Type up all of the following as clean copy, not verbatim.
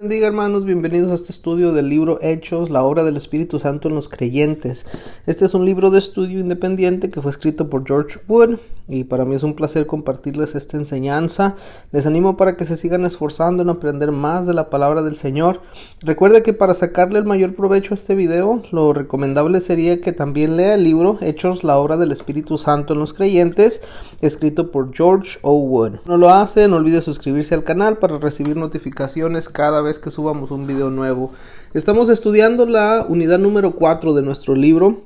Bendiga, hermanos, bienvenidos a este estudio del libro Hechos, la obra del Espíritu Santo en los creyentes. Este es un libro de estudio independiente que fue escrito por George Wood y para mí es un placer compartirles esta enseñanza. Les animo para que se sigan esforzando en aprender más de la palabra del Señor. Recuerde que para sacarle el mayor provecho a este video, lo recomendable sería que también lea el libro Hechos, la obra del Espíritu Santo en los creyentes, escrito por George O. Wood. No lo hace, no olvide suscribirse al canal para recibir notificaciones cada vez que subamos un video nuevo. Estamos estudiando la unidad número 4 de nuestro libro.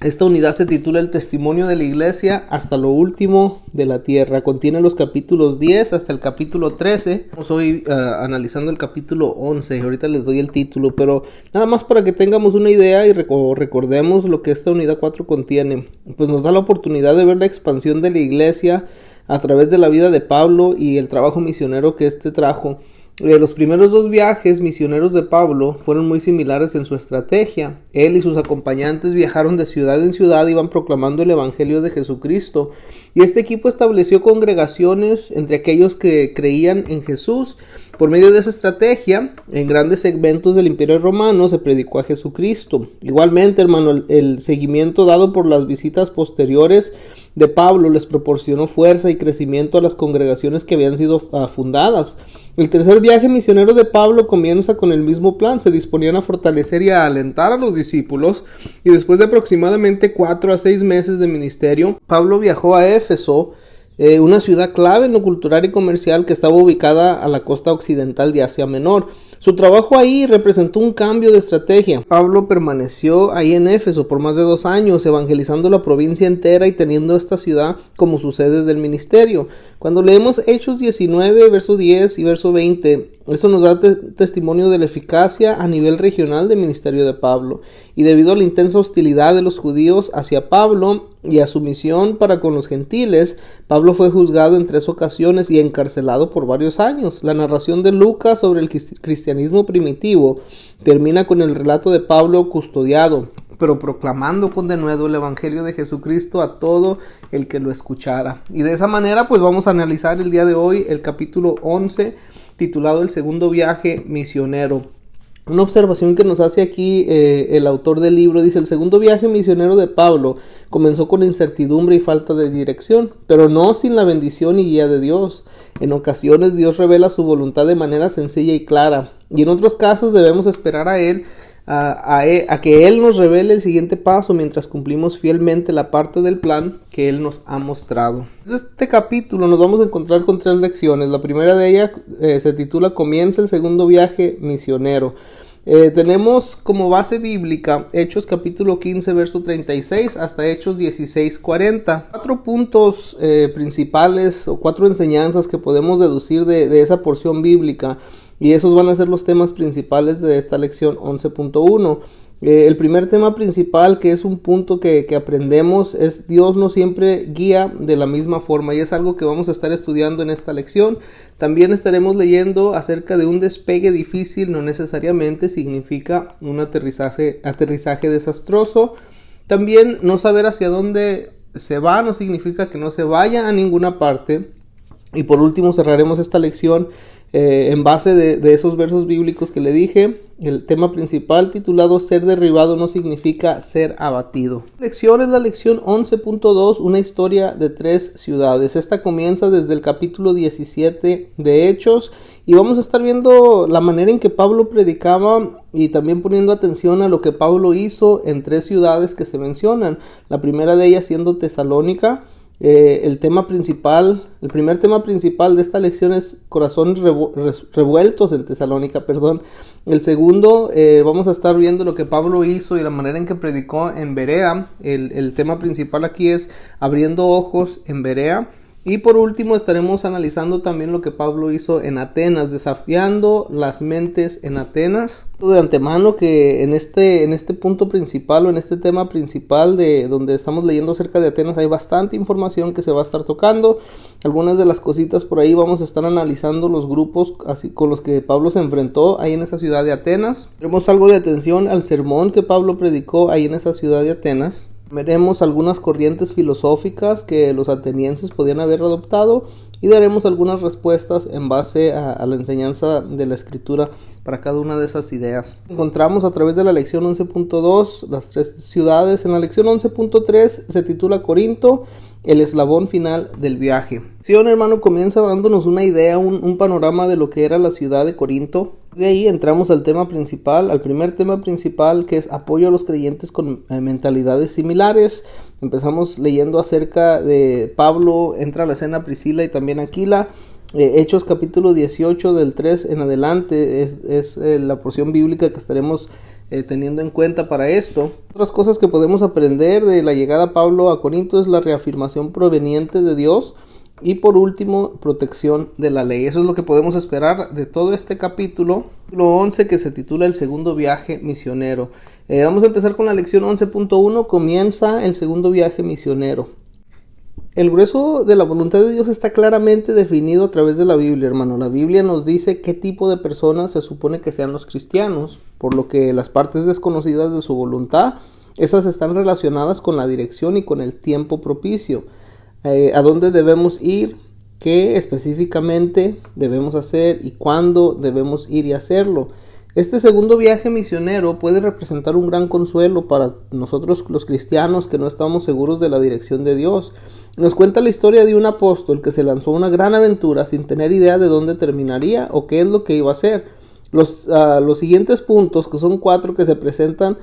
Esta unidad se titula El testimonio de la iglesia hasta lo último de la tierra. Contiene los capítulos 10 hasta el capítulo 13. Estamos hoy analizando el capítulo 11. Ahorita les doy el título, pero nada más para que tengamos una idea y recordemos lo que esta unidad 4 contiene. Pues nos da la oportunidad de ver la expansión de la iglesia a través de la vida de Pablo y el trabajo misionero que éste trajo. Los primeros dos viajes misioneros de Pablo fueron muy similares en su estrategia. Él y sus acompañantes viajaron de ciudad en ciudad y iban proclamando el evangelio de Jesucristo. Y este equipo estableció congregaciones entre aquellos que creían en Jesús. Por medio de esa estrategia, en grandes segmentos del Imperio Romano se predicó a Jesucristo. Igualmente, hermano, el seguimiento dado por las visitas posteriores de Pablo les proporcionó fuerza y crecimiento a las congregaciones que habían sido fundadas. El tercer viaje misionero de Pablo comienza con el mismo plan. Se disponían a fortalecer y a alentar a los discípulos, y después de aproximadamente 4 a 6 meses de ministerio, Pablo viajó a Éfeso, una ciudad clave en lo cultural y comercial que estaba ubicada a la costa occidental de Asia Menor. Su trabajo ahí representó un cambio de estrategia. Pablo permaneció ahí en Éfeso por más de 2 años, evangelizando la provincia entera y teniendo esta ciudad como su sede del ministerio. Cuando leemos Hechos 19, verso 10 y verso 20, eso nos da testimonio de la eficacia a nivel regional del ministerio de Pablo. Y debido a la intensa hostilidad de los judíos hacia Pablo y a su misión para con los gentiles, Pablo fue juzgado en 3 ocasiones y encarcelado por varios años. La narración de Lucas sobre el cristianismo primitivo termina con el relato de Pablo custodiado, pero proclamando con denuedo el evangelio de Jesucristo a todo el que lo escuchara. Y de esa manera pues vamos a analizar el día de hoy el capítulo 11, titulado El segundo viaje misionero. Una observación que nos hace aquí el autor del libro dice: el segundo viaje misionero de Pablo comenzó con incertidumbre y falta de dirección, pero no sin la bendición y guía de Dios. En ocasiones Dios revela su voluntad de manera sencilla y clara, y en otros casos debemos esperar a que Él nos revele el siguiente paso mientras cumplimos fielmente la parte del plan que Él nos ha mostrado. En este capítulo nos vamos a encontrar con 3 lecciones. La primera de ellas se titula Comienza el segundo viaje misionero. Tenemos como base bíblica Hechos capítulo 15 verso 36 hasta Hechos 16, 40. 4 puntos principales o 4 enseñanzas que podemos deducir de esa porción bíblica, y esos van a ser los temas principales de esta lección 11.1. El primer tema principal, que es un punto que aprendemos, es Dios no siempre guía de la misma forma, y es algo que vamos a estar estudiando en esta lección. También estaremos leyendo acerca de un despegue difícil, no necesariamente significa un aterrizaje desastroso. También no saber hacia dónde se va no significa que no se vaya a ninguna parte. Y por último cerraremos esta lección en base de esos versos bíblicos que le dije. El tema principal titulado Ser derribado no significa ser abatido. La lección es la lección 11.2, una historia de 3 ciudades. Esta comienza desde el capítulo 17 de Hechos, y vamos a estar viendo la manera en que Pablo predicaba y también poniendo atención a lo que Pablo hizo en 3 ciudades que se mencionan. La primera de ellas siendo Tesalónica. El primer tema principal de esta lección es corazones revueltos en Tesalónica, El segundo, vamos a estar viendo lo que Pablo hizo y la manera en que predicó en Berea. El tema principal aquí es abriendo ojos en Berea. Y por último estaremos analizando también lo que Pablo hizo en Atenas, desafiando las mentes en Atenas. De antemano que en este punto principal o en este tema principal de donde estamos leyendo acerca de Atenas hay bastante información que se va a estar tocando. Algunas de las cositas por ahí vamos a estar analizando los grupos así con los que Pablo se enfrentó ahí en esa ciudad de Atenas. Tenemos algo de atención al sermón que Pablo predicó ahí en esa ciudad de Atenas. Veremos algunas corrientes filosóficas que los atenienses podían haber adoptado y daremos algunas respuestas en base a la enseñanza de la escritura para cada una de esas ideas. Encontramos a través de la lección 11.2 las 3 ciudades. En la lección 11.3 se titula Corinto, el eslabón final del viaje. Sion, hermano, comienza dándonos una idea, un panorama de lo que era la ciudad de Corinto. De ahí entramos al tema principal, al primer tema principal, que es apoyo a los creyentes con mentalidades similares. Empezamos leyendo acerca de Pablo, entra a la escena Priscila y también Aquila. Hechos capítulo 18 del 3 en adelante es la porción bíblica que estaremos teniendo en cuenta para esto. Otras cosas que podemos aprender de la llegada de Pablo a Corinto es la reafirmación proveniente de Dios y por último protección de la ley. Eso es lo que podemos esperar de todo este capítulo 11 que se titula el segundo viaje misionero. Vamos a empezar con la lección 11.1. Comienza el segundo viaje misionero. El grueso de la voluntad de Dios está claramente definido a través de la Biblia, hermano. La Biblia nos dice qué tipo de personas se supone que sean los cristianos, por lo que las partes desconocidas de su voluntad, esas están relacionadas con la dirección y con el tiempo propicio. A dónde debemos ir, qué específicamente debemos hacer y cuándo debemos ir y hacerlo. Este segundo viaje misionero puede representar un gran consuelo para nosotros los cristianos que no estamos seguros de la dirección de Dios. Nos cuenta la historia de un apóstol que se lanzó a una gran aventura sin tener idea de dónde terminaría o qué es lo que iba a hacer. Los siguientes puntos, que son 4 que se presentan,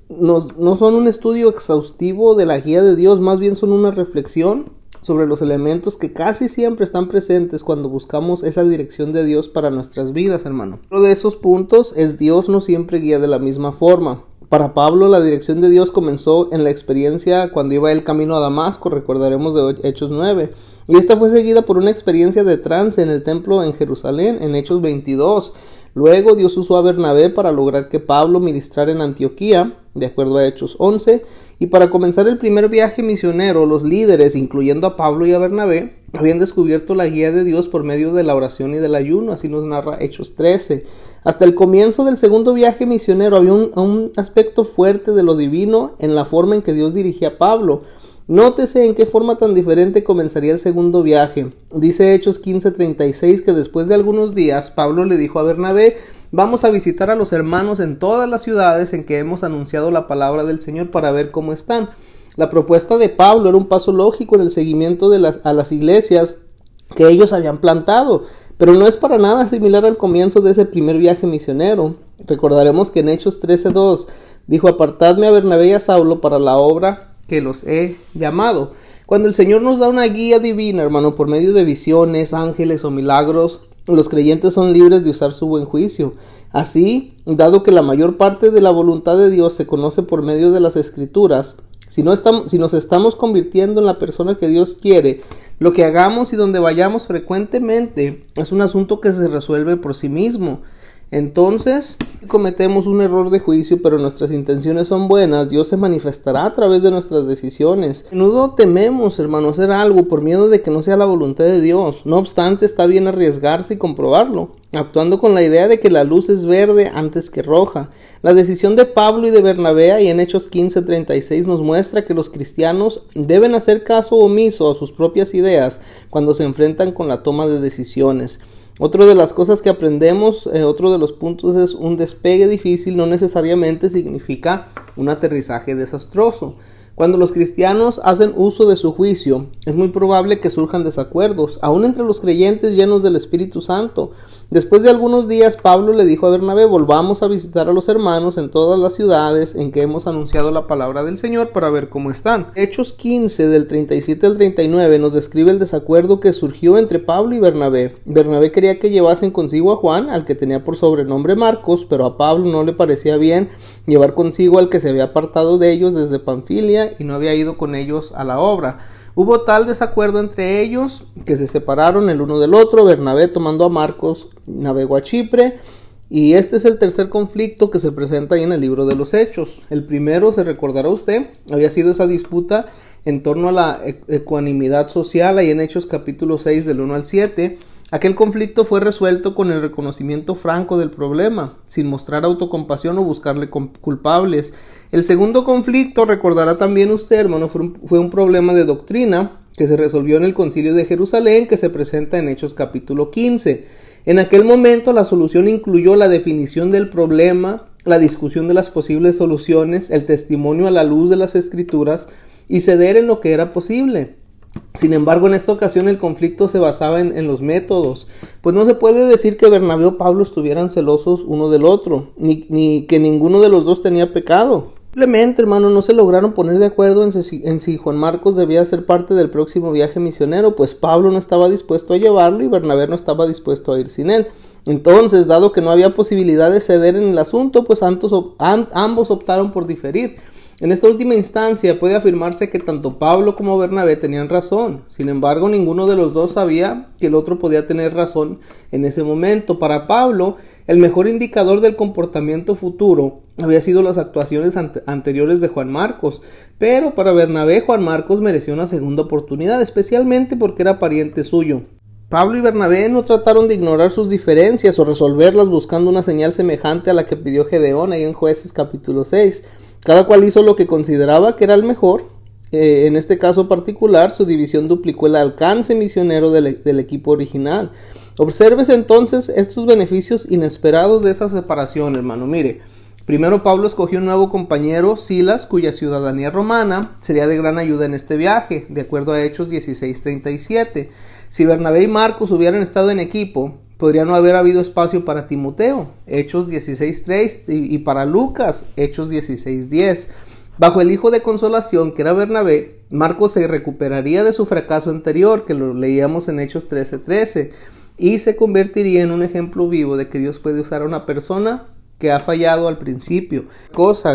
no son un estudio exhaustivo de la guía de Dios, más bien son una reflexión sobre los elementos que casi siempre están presentes cuando buscamos esa dirección de Dios para nuestras vidas, hermano. Uno de esos puntos es Dios no siempre guía de la misma forma. Para Pablo la dirección de Dios comenzó en la experiencia cuando iba el camino a Damasco, recordaremos de Hechos 9, y esta fue seguida por una experiencia de trance en el templo en Jerusalén en Hechos 22. Luego Dios usó a Bernabé para lograr que Pablo ministrara en Antioquía, de acuerdo a Hechos 11, y para comenzar el primer viaje misionero, los líderes, incluyendo a Pablo y a Bernabé, habían descubierto la guía de Dios por medio de la oración y del ayuno, así nos narra Hechos 13. Hasta el comienzo del segundo viaje misionero había un aspecto fuerte de lo divino en la forma en que Dios dirigía a Pablo. Nótese en qué forma tan diferente comenzaría el segundo viaje. Dice Hechos 15:36 que después de algunos días Pablo le dijo a Bernabé: vamos a visitar a los hermanos en todas las ciudades en que hemos anunciado la palabra del Señor para ver cómo están. La propuesta de Pablo era un paso lógico en el seguimiento a las iglesias que ellos habían plantado, pero no es para nada similar al comienzo de ese primer viaje misionero. Recordaremos que en Hechos 13:2 dijo: apartadme a Bernabé y a Saulo para la obra que los he llamado. Cuando el Señor nos da una guía divina, hermano, por medio de visiones, ángeles o milagros, los creyentes son libres de usar su buen juicio. Así, dado que la mayor parte de la voluntad de Dios se conoce por medio de las Escrituras, si nos estamos convirtiendo en la persona que Dios quiere, lo que hagamos y donde vayamos frecuentemente es un asunto que se resuelve por sí mismo. Entonces, si cometemos un error de juicio, pero nuestras intenciones son buenas, Dios se manifestará a través de nuestras decisiones. A menudo tememos, hermano, hacer algo por miedo de que no sea la voluntad de Dios. No obstante, está bien arriesgarse y comprobarlo, actuando con la idea de que la luz es verde antes que roja. La decisión de Pablo y de Bernabé ahí en Hechos 15:36 nos muestra que los cristianos deben hacer caso omiso a sus propias ideas cuando se enfrentan con la toma de decisiones. Otra de las cosas que aprendemos, otro de los puntos es un despegue difícil no necesariamente significa un aterrizaje desastroso. Cuando los cristianos hacen uso de su juicio, es muy probable que surjan desacuerdos, aún entre los creyentes llenos del Espíritu Santo. Después de algunos días, Pablo le dijo a Bernabé: volvamos a visitar a los hermanos en todas las ciudades en que hemos anunciado la palabra del Señor para ver cómo están. Hechos 15, del 37 al 39, nos describe el desacuerdo que surgió entre Pablo y Bernabé. Bernabé quería que llevasen consigo a Juan, al que tenía por sobrenombre Marcos, pero a Pablo no le parecía bien llevar consigo al que se había apartado de ellos desde Panfilia y no había ido con ellos a la obra. Hubo tal desacuerdo entre ellos que se separaron el uno del otro. Bernabé, tomando a Marcos, navegó a Chipre, y este es el tercer conflicto que se presenta ahí en el libro de los Hechos. El primero, se recordará usted, había sido esa disputa en torno a la ecuanimidad social, ahí en Hechos capítulo 6 del 1 al 7. Aquel conflicto fue resuelto con el reconocimiento franco del problema, sin mostrar autocompasión o buscarle culpables. El segundo conflicto, recordará también usted, hermano, fue un problema de doctrina que se resolvió en el Concilio de Jerusalén, que se presenta en Hechos capítulo 15. En aquel momento la solución incluyó la definición del problema, la discusión de las posibles soluciones, el testimonio a la luz de las Escrituras y ceder en lo que era posible. Sin embargo, en esta ocasión el conflicto se basaba en los métodos, pues no se puede decir que Bernabé o Pablo estuvieran celosos uno del otro, ni que ninguno de los dos tenía pecado. Simplemente, hermano, no se lograron poner de acuerdo en si Juan Marcos debía ser parte del próximo viaje misionero, pues Pablo no estaba dispuesto a llevarlo y Bernabé no estaba dispuesto a ir sin él. Entonces, dado que no había posibilidad de ceder en el asunto, pues ambos optaron por diferir. En esta última instancia puede afirmarse que tanto Pablo como Bernabé tenían razón. Sin embargo, ninguno de los dos sabía que el otro podía tener razón en ese momento. Para Pablo, el mejor indicador del comportamiento futuro había sido las actuaciones anteriores de Juan Marcos, pero para Bernabé, Juan Marcos mereció una segunda oportunidad, especialmente porque era pariente suyo. Pablo y Bernabé no trataron de ignorar sus diferencias o resolverlas buscando una señal semejante a la que pidió Gedeón ahí en Jueces capítulo 6. Cada cual hizo lo que consideraba que era el mejor. En este caso particular, su división duplicó el alcance misionero del equipo original. Obsérvese entonces estos beneficios inesperados de esa separación, hermano. Mire, primero Pablo escogió un nuevo compañero, Silas, cuya ciudadanía romana sería de gran ayuda en este viaje, de acuerdo a Hechos 16:37. Si Bernabé y Marcos hubieran estado en equipo, podría no haber habido espacio para Timoteo, Hechos 16:3, y para Lucas, Hechos 16:10. Bajo el hijo de consolación, que era Bernabé, Marcos se recuperaría de su fracaso anterior, que lo leíamos en Hechos 13:13, y se convertiría en un ejemplo vivo de que Dios puede usar a una persona que ha fallado al principio.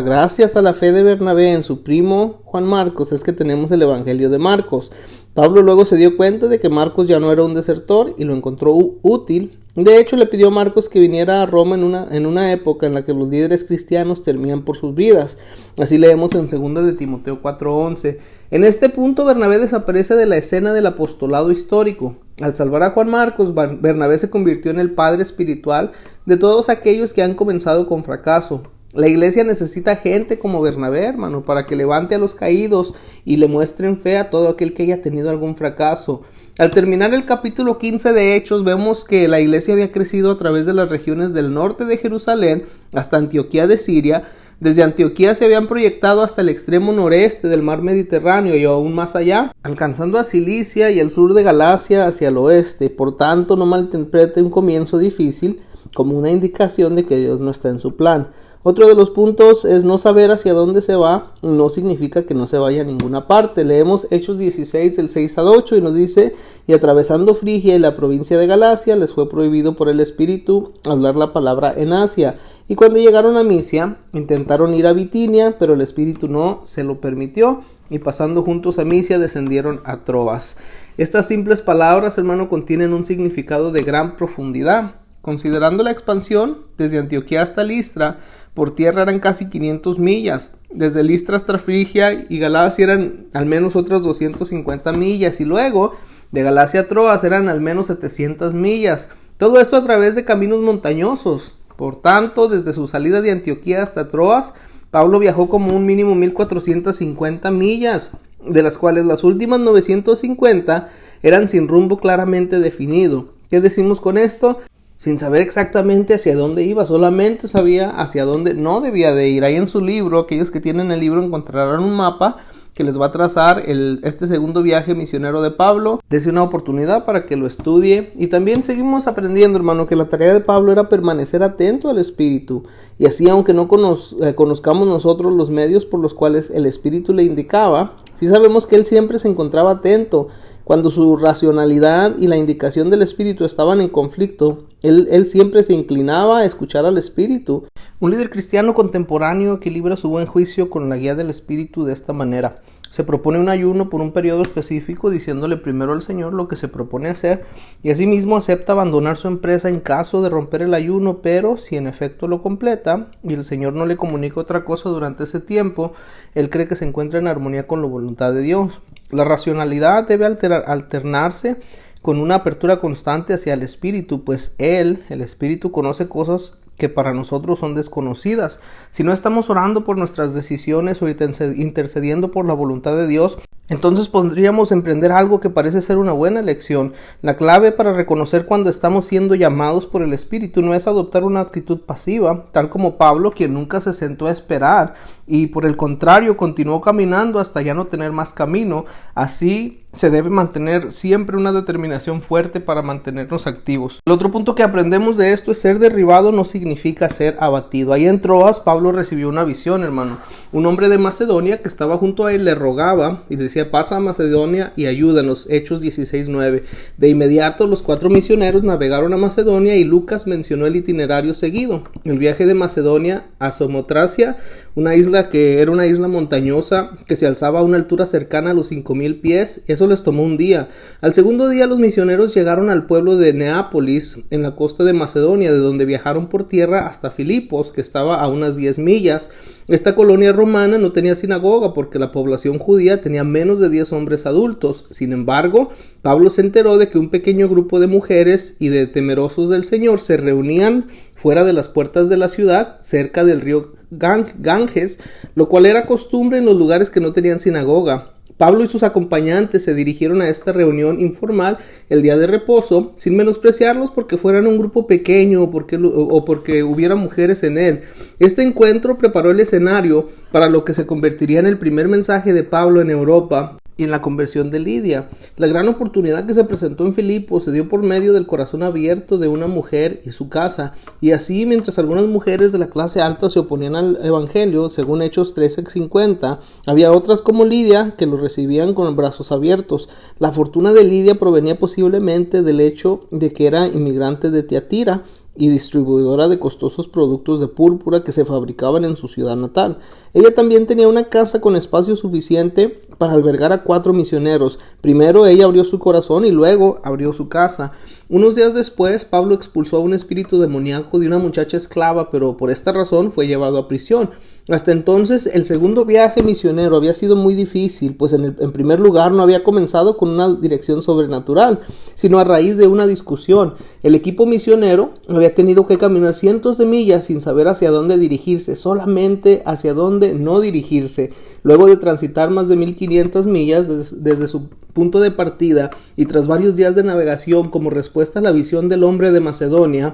Gracias a la fe de Bernabé en su primo Juan Marcos es que tenemos el Evangelio de Marcos. Pablo luego se dio cuenta de que Marcos ya no era un desertor y lo encontró útil. De hecho, le pidió a Marcos que viniera a Roma en una época en la que los líderes cristianos temían por sus vidas. Así leemos en 2 de Timoteo 4:11. En este punto, Bernabé desaparece de la escena del apostolado histórico. Al salvar a Juan Marcos, Bernabé se convirtió en el padre espiritual de todos aquellos que han comenzado con fracaso. La iglesia necesita gente como Bernabé, hermano, para que levante a los caídos y le muestren fe a todo aquel que haya tenido algún fracaso. Al terminar el capítulo 15 de Hechos, vemos que la iglesia había crecido a través de las regiones del norte de Jerusalén hasta Antioquía de Siria. Desde Antioquía se habían proyectado hasta el extremo noreste del mar Mediterráneo y aún más allá, alcanzando a Cilicia y el sur de Galacia hacia el oeste. Por tanto, no malinterprete un comienzo difícil como una indicación de que Dios no está en su plan. Otro de los puntos es no saber hacia dónde se va, no significa que no se vaya a ninguna parte. Leemos Hechos 16 del 6 al 8 y nos dice: y atravesando Frigia y la provincia de Galacia, les fue prohibido por el Espíritu hablar la palabra en Asia. Y cuando llegaron a Misia, intentaron ir a Bitinia, pero el Espíritu no se lo permitió, y pasando juntos a Misia, descendieron a Troas. Estas simples palabras, hermano, contienen un significado de gran profundidad. Considerando la expansión, desde Antioquía hasta Listra, por tierra eran casi 500 millas. Desde Listra hasta Frigia y Galacia eran al menos otras 250 millas. Y luego, de Galacia a Troas eran al menos 700 millas. Todo esto a través de caminos montañosos. Por tanto, desde su salida de Antioquía hasta Troas, Pablo viajó como un mínimo 1450 millas, de las cuales las últimas 950 eran sin rumbo claramente definido. ¿Qué decimos con esto? Sin saber exactamente hacia dónde iba, solamente sabía hacia dónde no debía de ir. Ahí en su libro, aquellos que tienen el libro encontrarán un mapa que les va a trazar este segundo viaje misionero de Pablo. Dese una oportunidad para que lo estudie. Y también seguimos aprendiendo, hermano, que la tarea de Pablo era permanecer atento al Espíritu. Y así, aunque no conozcamos nosotros los medios por los cuales el Espíritu le indicaba, sí sabemos que él siempre se encontraba atento. Cuando su racionalidad y la indicación del Espíritu estaban en conflicto, él siempre se inclinaba a escuchar al Espíritu. Un líder cristiano contemporáneo equilibra su buen juicio con la guía del Espíritu de esta manera. Se propone un ayuno por un periodo específico, diciéndole primero al Señor lo que se propone hacer, y asimismo acepta abandonar su empresa en caso de romper el ayuno, pero si en efecto lo completa y el Señor no le comunica otra cosa durante ese tiempo, él cree que se encuentra en armonía con la voluntad de Dios. La racionalidad debe alternarse con una apertura constante hacia el Espíritu, pues Él, el Espíritu, conoce cosas que para nosotros son desconocidas. Si no estamos orando por nuestras decisiones o intercediendo por la voluntad de Dios, entonces podríamos emprender algo que parece ser una buena elección. La clave para reconocer cuando estamos siendo llamados por el Espíritu no es adoptar una actitud pasiva, tal como Pablo, quien nunca se sentó a esperar y por el contrario continuó caminando hasta ya no tener más camino. Así se debe mantener siempre una determinación fuerte para mantenernos activos. El otro punto que aprendemos de esto es ser derribado no significa ser abatido. Ahí en Troas, Pablo recibió una visión, hermano. Un hombre de Macedonia que estaba junto a él le rogaba y decía: pasa a Macedonia y ayúdanos. Hechos 16:9. De inmediato los 4 misioneros navegaron a Macedonia y Lucas mencionó el itinerario seguido. El viaje de Macedonia a Samotracia, una isla que era una isla montañosa que se alzaba a una altura cercana a los 5,000 pies. Eso les tomó un día. Al segundo día los misioneros llegaron al pueblo de Neápolis, en la costa de Macedonia, de donde viajaron por tierra hasta Filipos, que estaba a unas 10 millas. Esta colonia romana no tenía sinagoga porque la población judía tenía menos de 10 hombres adultos. Sin embargo, Pablo se enteró de que un pequeño grupo de mujeres y de temerosos del Señor se reunían fuera de las puertas de la ciudad, cerca del río Ganges, lo cual era costumbre en los lugares que no tenían sinagoga. Pablo y sus acompañantes se dirigieron a esta reunión informal el día de reposo, sin menospreciarlos porque fueran un grupo pequeño o porque hubiera mujeres en él. Este encuentro preparó el escenario para lo que se convertiría en el primer mensaje de Pablo en Europa y en la conversión de Lidia. La gran oportunidad que se presentó en Filipos se dio por medio del corazón abierto de una mujer y su casa, y así mientras algunas mujeres de la clase alta se oponían al evangelio, según Hechos 13:50, había otras como Lidia que lo recibían con brazos abiertos. La fortuna de Lidia provenía posiblemente del hecho de que era inmigrante de Tiatira y distribuidora de costosos productos de púrpura que se fabricaban en su ciudad natal. Ella también tenía una casa con espacio suficiente para albergar a 4 misioneros. Primero ella abrió su corazón y luego abrió su casa. Unos días después, Pablo expulsó a un espíritu demoníaco de una muchacha esclava, pero por esta razón fue llevado a prisión. Hasta entonces, el segundo viaje misionero había sido muy difícil, pues en primer lugar no había comenzado con una dirección sobrenatural, sino a raíz de una discusión. El equipo misionero había tenido que caminar cientos de millas sin saber hacia dónde dirigirse, solamente hacia dónde no dirigirse. Luego de transitar más de 1500 millas desde su punto de partida y tras varios días de navegación como respuesta a la visión del hombre de Macedonia,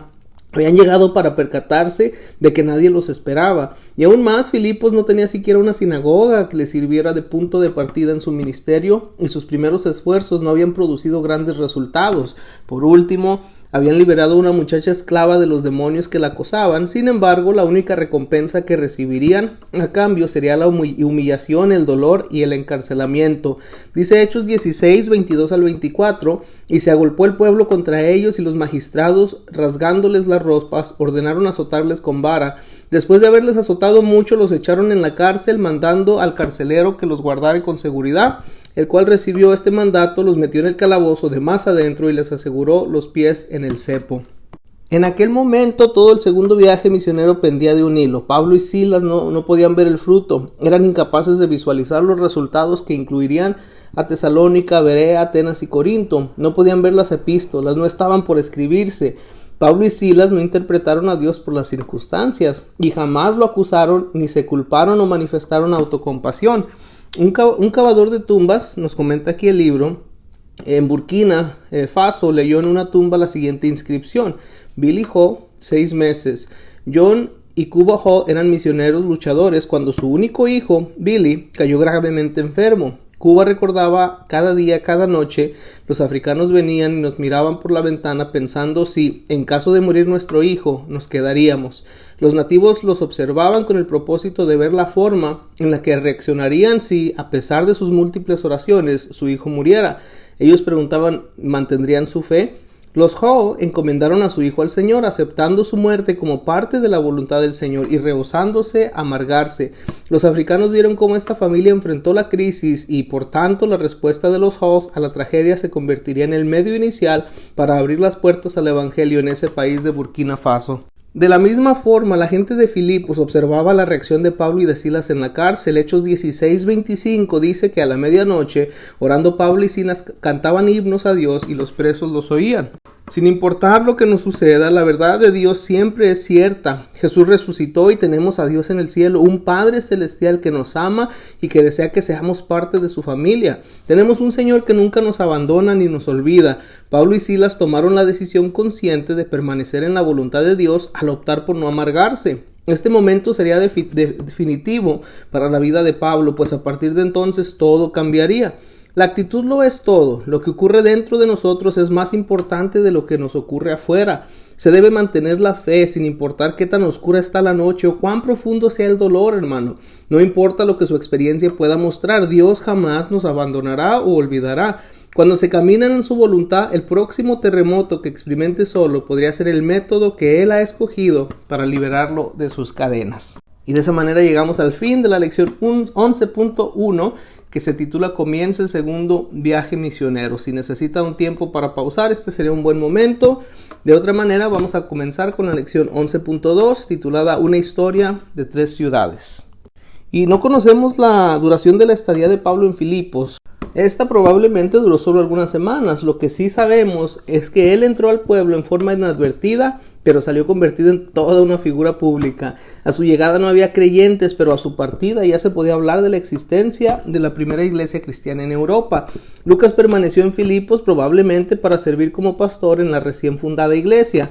habían llegado para percatarse de que nadie los esperaba. Y aún más, Filipos no tenía siquiera una sinagoga que le sirviera de punto de partida en su ministerio, y sus primeros esfuerzos no habían producido grandes resultados. Por último, habían liberado a una muchacha esclava de los demonios que la acosaban. Sin embargo, la única recompensa que recibirían a cambio sería la humillación, el dolor y el encarcelamiento. Dice Hechos 16, 22 al 24, y se agolpó el pueblo contra ellos y los magistrados, rasgándoles las ropas, ordenaron azotarles con vara. Después de haberles azotado mucho, los echaron en la cárcel, mandando al carcelero que los guardara con seguridad, el cual recibió este mandato, los metió en el calabozo de más adentro y les aseguró los pies en el cepo. En aquel momento todo el segundo viaje misionero pendía de un hilo. Pablo y Silas no podían ver el fruto, eran incapaces de visualizar los resultados que incluirían a Tesalónica, Berea, Atenas y Corinto. No podían ver las epístolas, no estaban por escribirse. Pablo y Silas no interpretaron a Dios por las circunstancias y jamás lo acusaron, ni se culparon o manifestaron autocompasión. Un cavador de tumbas, nos comenta aquí el libro, en Burkina Faso leyó en una tumba la siguiente inscripción: Billy Ho, 6 meses. John y Cuba Ho eran misioneros luchadores cuando su único hijo, Billy, cayó gravemente enfermo. Cuba recordaba cada día, cada noche, los africanos venían y nos miraban por la ventana pensando si, en caso de morir nuestro hijo, nos quedaríamos. Los nativos los observaban con el propósito de ver la forma en la que reaccionarían si, a pesar de sus múltiples oraciones, su hijo muriera. Ellos preguntaban, ¿mantendrían su fe? Los Ho encomendaron a su hijo al Señor, aceptando su muerte como parte de la voluntad del Señor y rehusándose a amargarse. Los africanos vieron cómo esta familia enfrentó la crisis y, por tanto, la respuesta de los Ho a la tragedia se convertiría en el medio inicial para abrir las puertas al evangelio en ese país de Burkina Faso. De la misma forma, la gente de Filipos observaba la reacción de Pablo y de Silas en la cárcel. Hechos 16:25 dice que a la medianoche, orando Pablo y Silas cantaban himnos a Dios y los presos los oían. Sin importar lo que nos suceda, la verdad de Dios siempre es cierta. Jesús resucitó y tenemos a Dios en el cielo, un Padre celestial que nos ama y que desea que seamos parte de su familia. Tenemos un Señor que nunca nos abandona ni nos olvida. Pablo y Silas tomaron la decisión consciente de permanecer en la voluntad de Dios al optar por no amargarse. Este momento sería definitivo para la vida de Pablo, pues a partir de entonces todo cambiaría. La actitud lo es todo. Lo que ocurre dentro de nosotros es más importante de lo que nos ocurre afuera. Se debe mantener la fe sin importar qué tan oscura está la noche o cuán profundo sea el dolor, hermano. No importa lo que su experiencia pueda mostrar, Dios jamás nos abandonará o olvidará. Cuando se camina en su voluntad, el próximo terremoto que experimente solo podría ser el método que Él ha escogido para liberarlo de sus cadenas. Y de esa manera llegamos al fin de la lección 11.1, que se titula Comienza el segundo viaje misionero. Si necesita un tiempo para pausar, este sería un buen momento. De otra manera, vamos a comenzar con la lección 11.2, titulada Una historia de 3 ciudades. Y no conocemos la duración de la estadía de Pablo en Filipos. Esta probablemente duró solo algunas semanas. Lo que sí sabemos es que él entró al pueblo en forma inadvertida, pero salió convertido en toda una figura pública. A su llegada no había creyentes, pero a su partida ya se podía hablar de la existencia de la primera iglesia cristiana en Europa. Lucas permaneció en Filipos probablemente para servir como pastor en la recién fundada iglesia.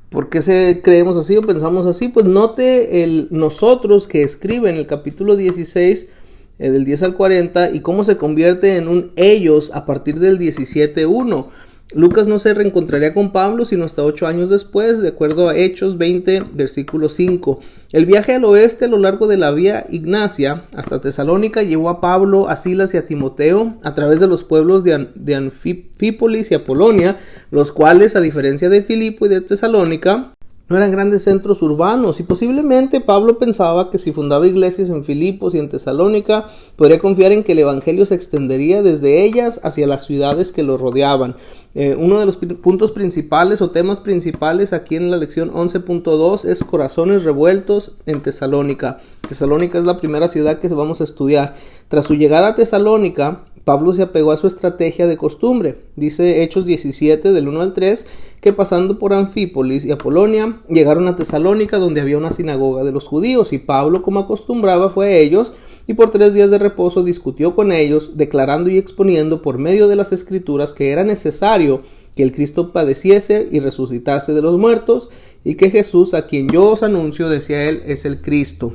¿Por qué creemos así o pensamos así? Pues note el nosotros que escribe en el capítulo 16, del 10 al 40, y cómo se convierte en un ellos a partir del 17:1. Lucas no se reencontraría con Pablo sino hasta 8 años después, de acuerdo a Hechos 20, versículo 5. El viaje al oeste a lo largo de la vía Ignacia hasta Tesalónica llevó a Pablo, a Silas y a Timoteo a través de los pueblos de Anfípolis y Apolonia, los cuales, a diferencia de Filipo y de Tesalónica, no eran grandes centros urbanos, y posiblemente Pablo pensaba que si fundaba iglesias en Filipos y en Tesalónica, podría confiar en que el evangelio se extendería desde ellas hacia las ciudades que lo rodeaban. Uno de los puntos principales o temas principales aquí en la lección 11.2 es corazones revueltos en Tesalónica. Tesalónica es la primera ciudad que vamos a estudiar. Tras su llegada a Tesalónica, Pablo se apegó a su estrategia de costumbre. Dice Hechos 17 del 1 al 3 que pasando por Anfípolis y Apolonia llegaron a Tesalónica, donde había una sinagoga de los judíos, y Pablo, como acostumbraba, fue a ellos y por 3 días de reposo discutió con ellos, declarando y exponiendo por medio de las escrituras que era necesario que el Cristo padeciese y resucitase de los muertos, y que Jesús, a quien yo os anuncio, decía él, es el Cristo.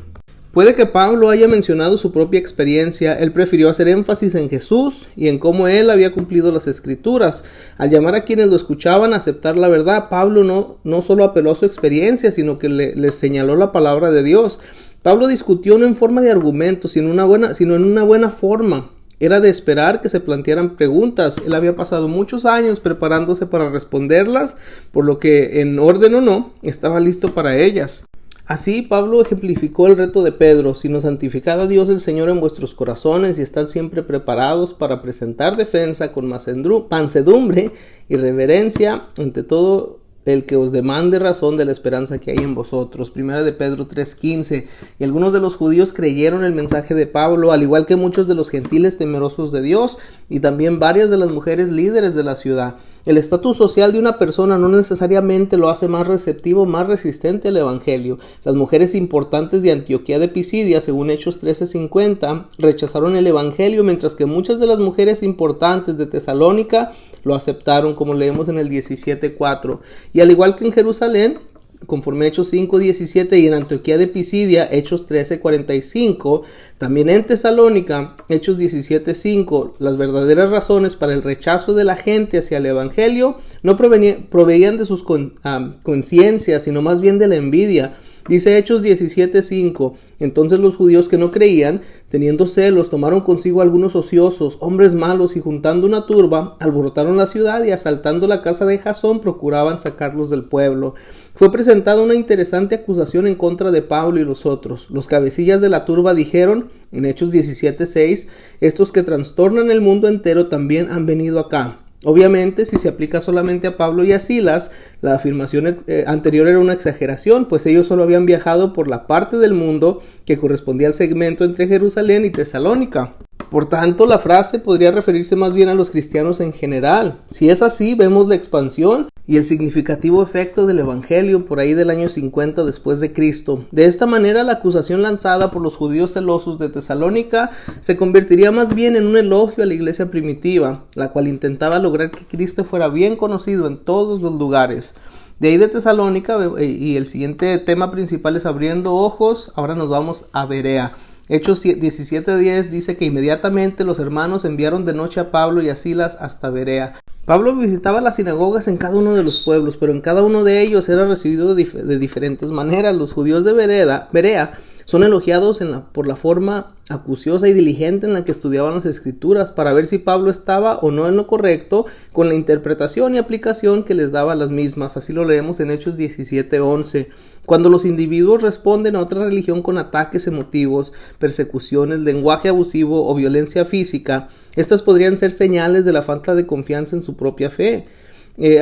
Puede que Pablo haya mencionado su propia experiencia. Él prefirió hacer énfasis en Jesús y en cómo él había cumplido las escrituras. Al llamar a quienes lo escuchaban a aceptar la verdad, Pablo no solo apeló a su experiencia, sino que les señaló la palabra de Dios. Pablo discutió no en forma de argumentos, sino en una buena forma. Era de esperar que se plantearan preguntas. Él había pasado muchos años preparándose para responderlas, por lo que, en orden o no, estaba listo para ellas. Así, Pablo ejemplificó el reto de Pedro: sino santificad a Dios el Señor en vuestros corazones y estad siempre preparados para presentar defensa con mansedumbre y reverencia ante todo el que os demande razón de la esperanza que hay en vosotros. Primera de Pedro 3:15. Y algunos de los judíos creyeron el mensaje de Pablo, al igual que muchos de los gentiles temerosos de Dios, y también varias de las mujeres líderes de la ciudad. El estatus social de una persona no necesariamente lo hace más receptivo, más resistente al evangelio. Las mujeres importantes de Antioquía de Pisidia, según Hechos 13:50, rechazaron el evangelio, mientras que muchas de las mujeres importantes de Tesalónica lo aceptaron, como leemos en el 17:4. Y al igual que en Jerusalén, conforme a Hechos 5:17, y en Antioquía de Pisidia, Hechos 13:45, también en Tesalónica, Hechos 17:5, las verdaderas razones para el rechazo de la gente hacia el evangelio no proveían de sus conciencias, sino más bien de la envidia. Dice Hechos 17:5, entonces los judíos que no creían, teniendo celos, tomaron consigo algunos ociosos, hombres malos, y juntando una turba, alborotaron la ciudad y asaltando la casa de Jasón, procuraban sacarlos del pueblo. Fue presentada una interesante acusación en contra de Pablo y los otros. Los cabecillas de la turba dijeron, en Hechos 17:6, estos que trastornan el mundo entero también han venido acá. Obviamente, si se aplica solamente a Pablo y a Silas, la afirmación anterior era una exageración, pues ellos solo habían viajado por la parte del mundo que correspondía al segmento entre Jerusalén y Tesalónica. Por tanto, la frase podría referirse más bien a los cristianos en general. Si es así, vemos la expansión y el significativo efecto del evangelio por ahí del año 50 después de Cristo. De esta manera, la acusación lanzada por los judíos celosos de Tesalónica se convertiría más bien en un elogio a la iglesia primitiva, la cual intentaba lograr que Cristo fuera bien conocido en todos los lugares. De ahí de Tesalónica, y el siguiente tema principal es abriendo ojos. Ahora nos vamos a Berea. Hechos 17:10 dice que inmediatamente los hermanos enviaron de noche a Pablo y a Silas hasta Berea. Pablo visitaba las sinagogas en cada uno de los pueblos, pero en cada uno de ellos era recibido de diferentes maneras. Los judíos de Berea son elogiados por la forma acuciosa y diligente en la que estudiaban las escrituras para ver si Pablo estaba o no en lo correcto con la interpretación y aplicación que les daba las mismas. Así lo leemos en Hechos 17:11. Cuando los individuos responden a otra religión con ataques emotivos, persecuciones, lenguaje abusivo o violencia física, estas podrían ser señales de la falta de confianza en su propia fe.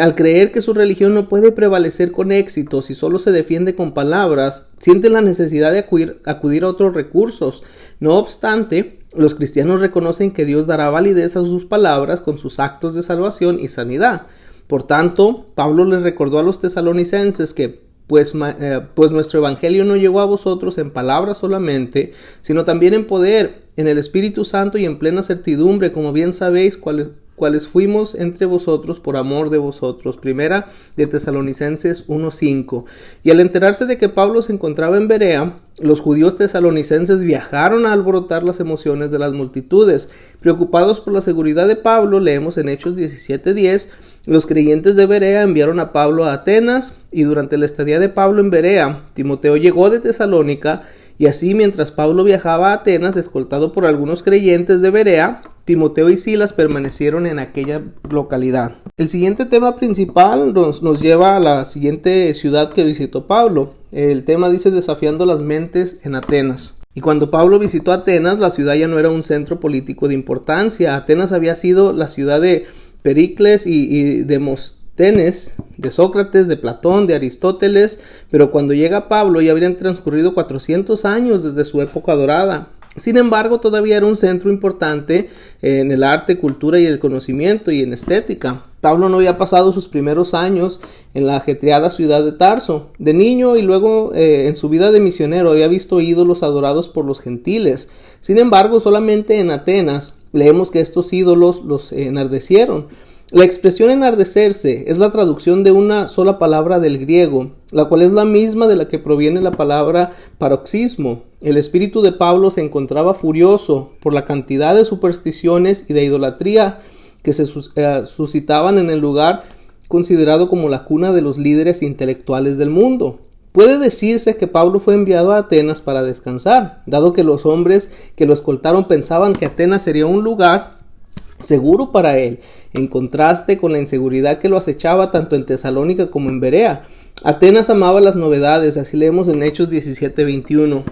Al creer que su religión no puede prevalecer con éxito si solo se defiende con palabras, sienten la necesidad de acudir a otros recursos. No obstante, los cristianos reconocen que Dios dará validez a sus palabras con sus actos de salvación y sanidad. Por tanto, Pablo les recordó a los tesalonicenses que pues nuestro evangelio no llegó a vosotros en palabras solamente, sino también en poder, en el Espíritu Santo y en plena certidumbre, como bien sabéis cuáles fuimos entre vosotros por amor de vosotros. Primera de Tesalonicenses 1:5. Y al enterarse de que Pablo se encontraba en Berea, los judíos tesalonicenses viajaron a alborotar las emociones de las multitudes. Preocupados por la seguridad de Pablo, leemos en Hechos 17:10, los creyentes de Berea enviaron a Pablo a Atenas, y durante la estadía de Pablo en Berea, Timoteo llegó de Tesalónica, y así mientras Pablo viajaba a Atenas, escoltado por algunos creyentes de Berea, Timoteo y Silas permanecieron en aquella localidad. El siguiente tema principal nos lleva a la siguiente ciudad que visitó Pablo. El tema dice desafiando las mentes en Atenas. Y cuando Pablo visitó Atenas, la ciudad ya no era un centro político de importancia. Atenas había sido la ciudad de Pericles y Demóstenes, de Sócrates, de Platón, de Aristóteles, pero cuando llega Pablo ya habrían transcurrido 400 años desde su época dorada. Sin embargo, todavía era un centro importante en el arte, cultura y el conocimiento y en estética. Pablo no había pasado sus primeros años en la ajetreada ciudad de Tarso. De niño y luego en su vida de misionero había visto ídolos adorados por los gentiles. Sin embargo, solamente en Atenas leemos que estos ídolos los enardecieron. La expresión enardecerse es la traducción de una sola palabra del griego, la cual es la misma de la que proviene la palabra paroxismo. El espíritu de Pablo se encontraba furioso por la cantidad de supersticiones y de idolatría que se suscitaban en el lugar considerado como la cuna de los líderes intelectuales del mundo. Puede decirse que Pablo fue enviado a Atenas para descansar, dado que los hombres que lo escoltaron pensaban que Atenas sería un lugar seguro para él, en contraste con la inseguridad que lo acechaba tanto en Tesalónica como en Berea. Atenas amaba las novedades, así leemos en Hechos 17:21,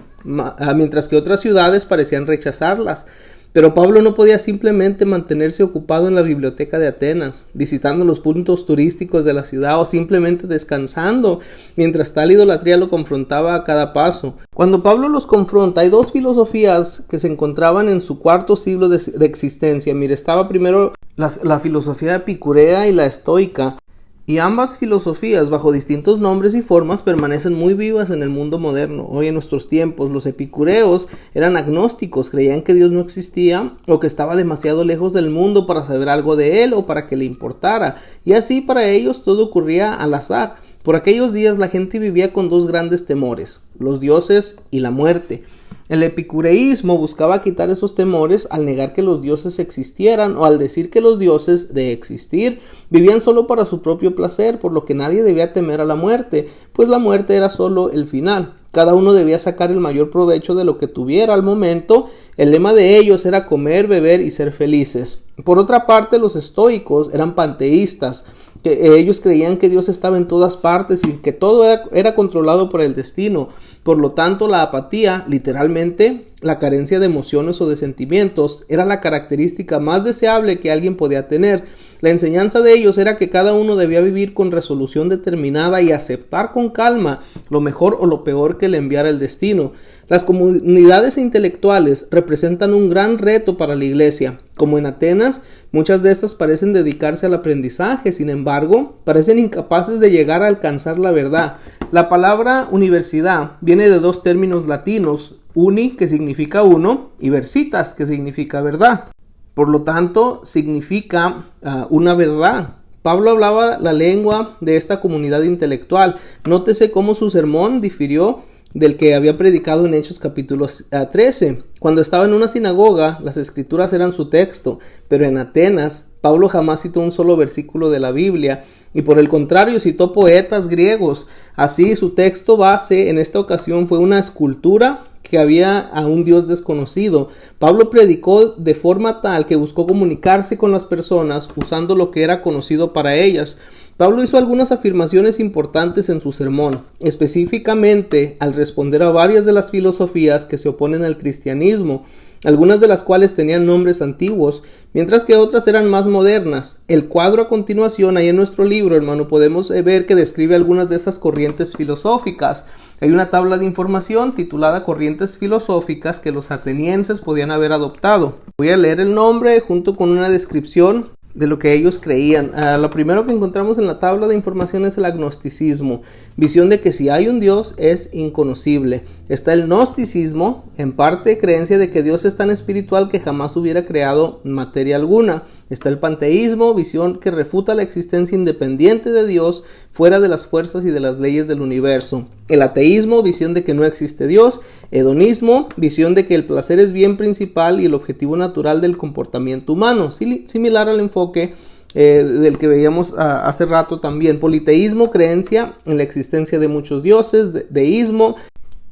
mientras que otras ciudades parecían rechazarlas. Pero Pablo no podía simplemente mantenerse ocupado en la biblioteca de Atenas, visitando los puntos turísticos de la ciudad o simplemente descansando, mientras tal idolatría lo confrontaba a cada paso. Cuando Pablo los confronta, hay dos filosofías que se encontraban en su cuarto siglo de existencia. Mire, estaba primero la filosofía epicurea y la estoica. Y ambas filosofías, bajo distintos nombres y formas, permanecen muy vivas en el mundo moderno. Hoy en nuestros tiempos, los epicureos eran agnósticos, creían que Dios no existía o que estaba demasiado lejos del mundo para saber algo de él o para que le importara. Y así para ellos todo ocurría al azar. Por aquellos días la gente vivía con dos grandes temores, los dioses y la muerte. El epicureísmo buscaba quitar esos temores al negar que los dioses existieran o al decir que los dioses, de existir, vivían solo para su propio placer, por lo que nadie debía temer a la muerte, pues la muerte era solo el final. Cada uno debía sacar el mayor provecho de lo que tuviera al momento. El lema de ellos era comer, beber y ser felices. Por otra parte, los estoicos eran panteístas, que ellos creían que Dios estaba en todas partes y que todo era controlado por el destino. Por lo tanto, la apatía, literalmente, la carencia de emociones o de sentimientos, era la característica más deseable que alguien podía tener. La enseñanza de ellos era que cada uno debía vivir con resolución determinada y aceptar con calma lo mejor o lo peor que le enviara el destino. Las comunidades intelectuales representan un gran reto para la iglesia. Como en Atenas, muchas de estas parecen dedicarse al aprendizaje, sin embargo, parecen incapaces de llegar a alcanzar la verdad. La palabra universidad viene de dos términos latinos, uni, que significa uno, y versitas, que significa verdad. Por lo tanto, significa una verdad. Pablo hablaba la lengua de esta comunidad intelectual. Nótese cómo su sermón difirió del que había predicado en Hechos capítulo 13. Cuando estaba en una sinagoga, las escrituras eran su texto, pero en Atenas, Pablo jamás citó un solo versículo de la Biblia, y por el contrario citó poetas griegos. Así, su texto base en esta ocasión fue una escultura que había a un Dios desconocido. Pablo predicó de forma tal que buscó comunicarse con las personas usando lo que era conocido para ellas. Pablo hizo algunas afirmaciones importantes en su sermón, específicamente al responder a varias de las filosofías que se oponen al cristianismo, algunas de las cuales tenían nombres antiguos, mientras que otras eran más modernas. El cuadro a continuación, ahí en nuestro libro, hermano, podemos ver que describe algunas de esas corrientes filosóficas. Hay una tabla de información titulada Corrientes Filosóficas que los atenienses podían haber adoptado. Voy a leer el nombre junto con una descripción de lo que ellos creían. Lo primero que encontramos en la tabla de información es el agnosticismo, visión de que si hay un Dios es inconocible. Está el gnosticismo, en parte creencia de que Dios es tan espiritual que jamás hubiera creado materia alguna. Está el panteísmo, visión que refuta la existencia independiente de Dios fuera de las fuerzas y de las leyes del universo. El ateísmo, visión de que no existe Dios. Hedonismo, visión de que el placer es bien principal y el objetivo natural del comportamiento humano, similar al enfoque del que veíamos hace rato también. Politeísmo, creencia en la existencia de muchos dioses. Deísmo,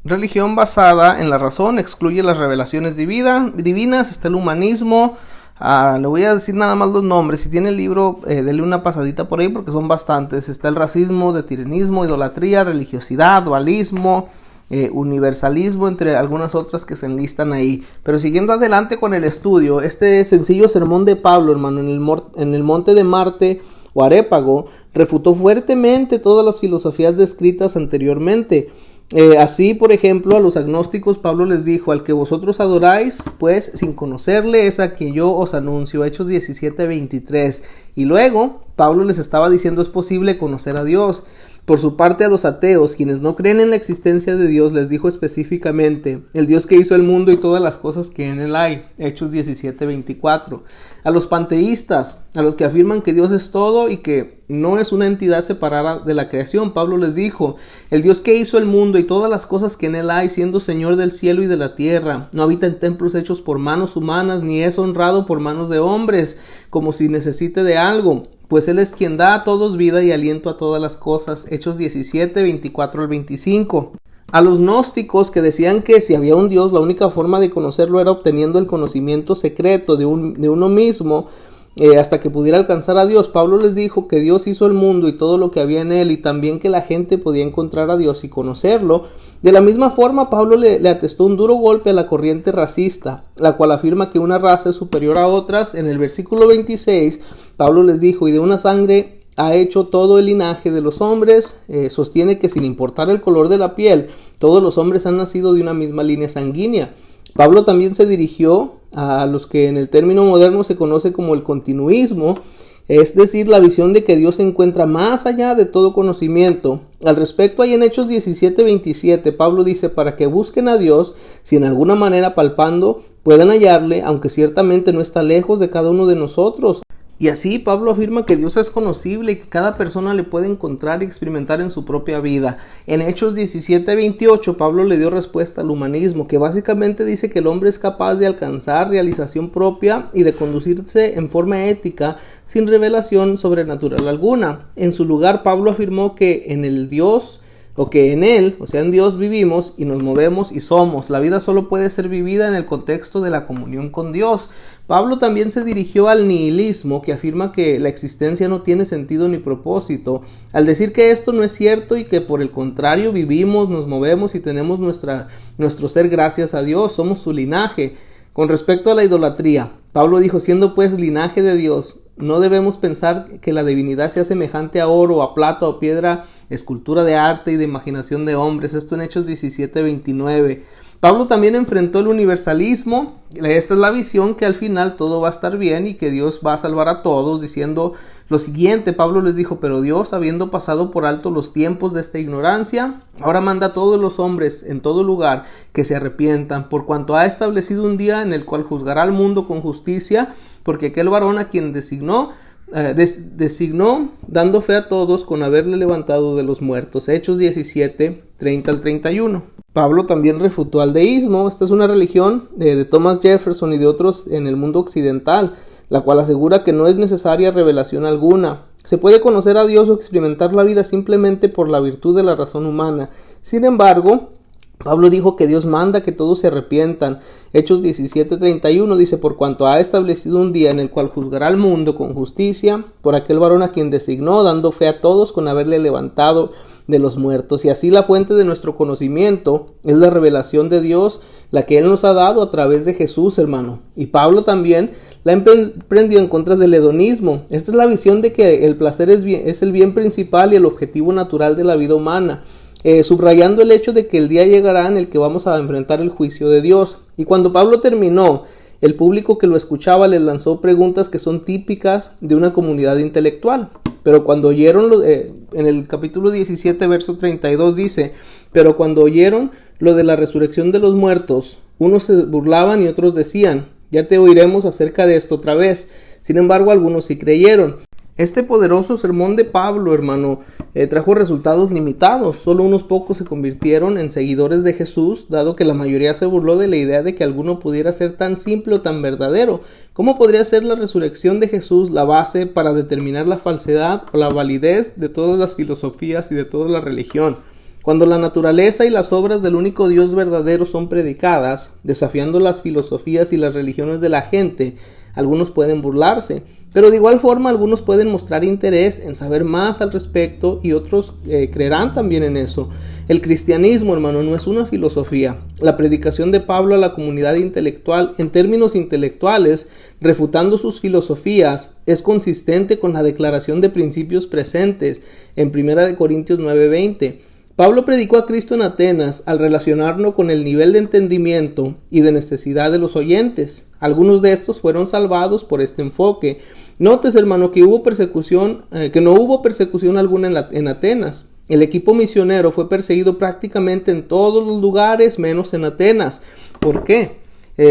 religión basada en la razón, excluye las revelaciones divinas. Está el humanismo. Le voy a decir nada más los nombres. Si tiene el libro, dele una pasadita por ahí porque son bastantes. Está el racismo, determinismo, idolatría, religiosidad, dualismo, universalismo, entre algunas otras que se enlistan ahí. Pero siguiendo adelante con el estudio, este sencillo sermón de Pablo, hermano, en el monte de Marte o Arépago, refutó fuertemente todas las filosofías descritas anteriormente. Así, por ejemplo, a los agnósticos Pablo les dijo: al que vosotros adoráis, pues sin conocerle es a quien yo os anuncio. Hechos 17:23. Y luego Pablo les estaba diciendo: es posible conocer a Dios. Por su parte, a los ateos, quienes no creen en la existencia de Dios, les dijo específicamente: el Dios que hizo el mundo y todas las cosas que en él hay. Hechos 17:24. A los panteístas, a los que afirman que Dios es todo y que no es una entidad separada de la creación, Pablo les dijo: el Dios que hizo el mundo y todas las cosas que en él hay, siendo Señor del cielo y de la tierra, no habita en templos hechos por manos humanas, ni es honrado por manos de hombres, como si necesite de algo, pues él es quien da a todos vida y aliento a todas las cosas. Hechos 17:24-25. A los gnósticos, que decían que si había un Dios, la única forma de conocerlo era obteniendo el conocimiento secreto de uno mismo, hasta que pudiera alcanzar a Dios, Pablo les dijo que Dios hizo el mundo y todo lo que había en él, y también que la gente podía encontrar a Dios y conocerlo. De la misma forma, Pablo le atestó un duro golpe a la corriente racista, la cual afirma que una raza es superior a otras. En el versículo 26, Pablo les dijo: y de una sangre ha hecho todo el linaje de los hombres. Sostiene que sin importar el color de la piel, todos los hombres han nacido de una misma línea sanguínea. Pablo también se dirigió a los que en el término moderno se conoce como el continuismo, es decir, la visión de que Dios se encuentra más allá de todo conocimiento. Al respecto, ahí en Hechos 17:27, Pablo dice: para que busquen a Dios, si en alguna manera palpando puedan hallarle, aunque ciertamente no está lejos de cada uno de nosotros. Y así Pablo afirma que Dios es conocible y que cada persona le puede encontrar y experimentar en su propia vida. En Hechos 17:28 Pablo le dio respuesta al humanismo, que básicamente dice que el hombre es capaz de alcanzar realización propia y de conducirse en forma ética sin revelación sobrenatural alguna. En su lugar, Pablo afirmó que en el Dios o que en Él, o sea en Dios, vivimos y nos movemos y somos. La vida solo puede ser vivida en el contexto de la comunión con Dios. Pablo también se dirigió al nihilismo, que afirma que la existencia no tiene sentido ni propósito, al decir que esto no es cierto y que por el contrario vivimos, nos movemos y tenemos nuestro ser gracias a Dios, somos su linaje. Con respecto a la idolatría, Pablo dijo: siendo pues linaje de Dios, no debemos pensar que la divinidad sea semejante a oro, a plata o piedra, escultura de arte y de imaginación de hombres. Esto en Hechos 17:29. Pablo también enfrentó el universalismo. Esta es la visión que al final todo va a estar bien y que Dios va a salvar a todos, diciendo lo siguiente. Pablo les dijo: pero Dios, habiendo pasado por alto los tiempos de esta ignorancia, ahora manda a todos los hombres en todo lugar que se arrepientan, por cuanto ha establecido un día en el cual juzgará al mundo con justicia, porque aquel varón a quien designó, dando fe a todos con haberle levantado de los muertos. Hechos 17:30-31. Pablo también refutó al deísmo. Esta es una religión de Thomas Jefferson y de otros en el mundo occidental, la cual asegura que no es necesaria revelación alguna. Se puede conocer a Dios o experimentar la vida simplemente por la virtud de la razón humana. Sin embargo, Pablo dijo que Dios manda que todos se arrepientan. Hechos 17:31 dice: por cuanto ha establecido un día en el cual juzgará al mundo con justicia, por aquel varón a quien designó, dando fe a todos con haberle levantado de los muertos. Y así la fuente de nuestro conocimiento es la revelación de Dios, la que Él nos ha dado a través de Jesús, hermano. Y Pablo también la emprendió en contra del hedonismo. Esta es la visión de que el placer es el bien principal y el objetivo natural de la vida humana. Subrayando el hecho de que el día llegará en el que vamos a enfrentar el juicio de Dios. Y cuando Pablo terminó, el público que lo escuchaba les lanzó preguntas que son típicas de una comunidad intelectual. Pero cuando oyeron, en el capítulo 17, verso 32 dice: pero cuando oyeron lo de la resurrección de los muertos, unos se burlaban y otros decían: ya te oiremos acerca de esto otra vez. Sin embargo, algunos sí creyeron. Este poderoso sermón de Pablo, hermano, trajo resultados limitados. Solo unos pocos se convirtieron en seguidores de Jesús, dado que la mayoría se burló de la idea de que alguno pudiera ser tan simple o tan verdadero. ¿Cómo podría ser la resurrección de Jesús la base para determinar la falsedad o la validez de todas las filosofías y de toda la religión? Cuando la naturaleza y las obras del único Dios verdadero son predicadas, desafiando las filosofías y las religiones de la gente, algunos pueden burlarse, pero de igual forma algunos pueden mostrar interés en saber más al respecto y otros creerán también en eso. El cristianismo, hermano, no es una filosofía. La predicación de Pablo a la comunidad intelectual, en términos intelectuales, refutando sus filosofías, es consistente con la declaración de principios presentes en 1 Corintios 9:20. Pablo predicó a Cristo en Atenas al relacionarlo con el nivel de entendimiento y de necesidad de los oyentes. Algunos de estos fueron salvados por este enfoque. Notes, hermano, que no hubo persecución alguna en Atenas. El equipo misionero fue perseguido prácticamente en todos los lugares menos en Atenas. ¿Por qué?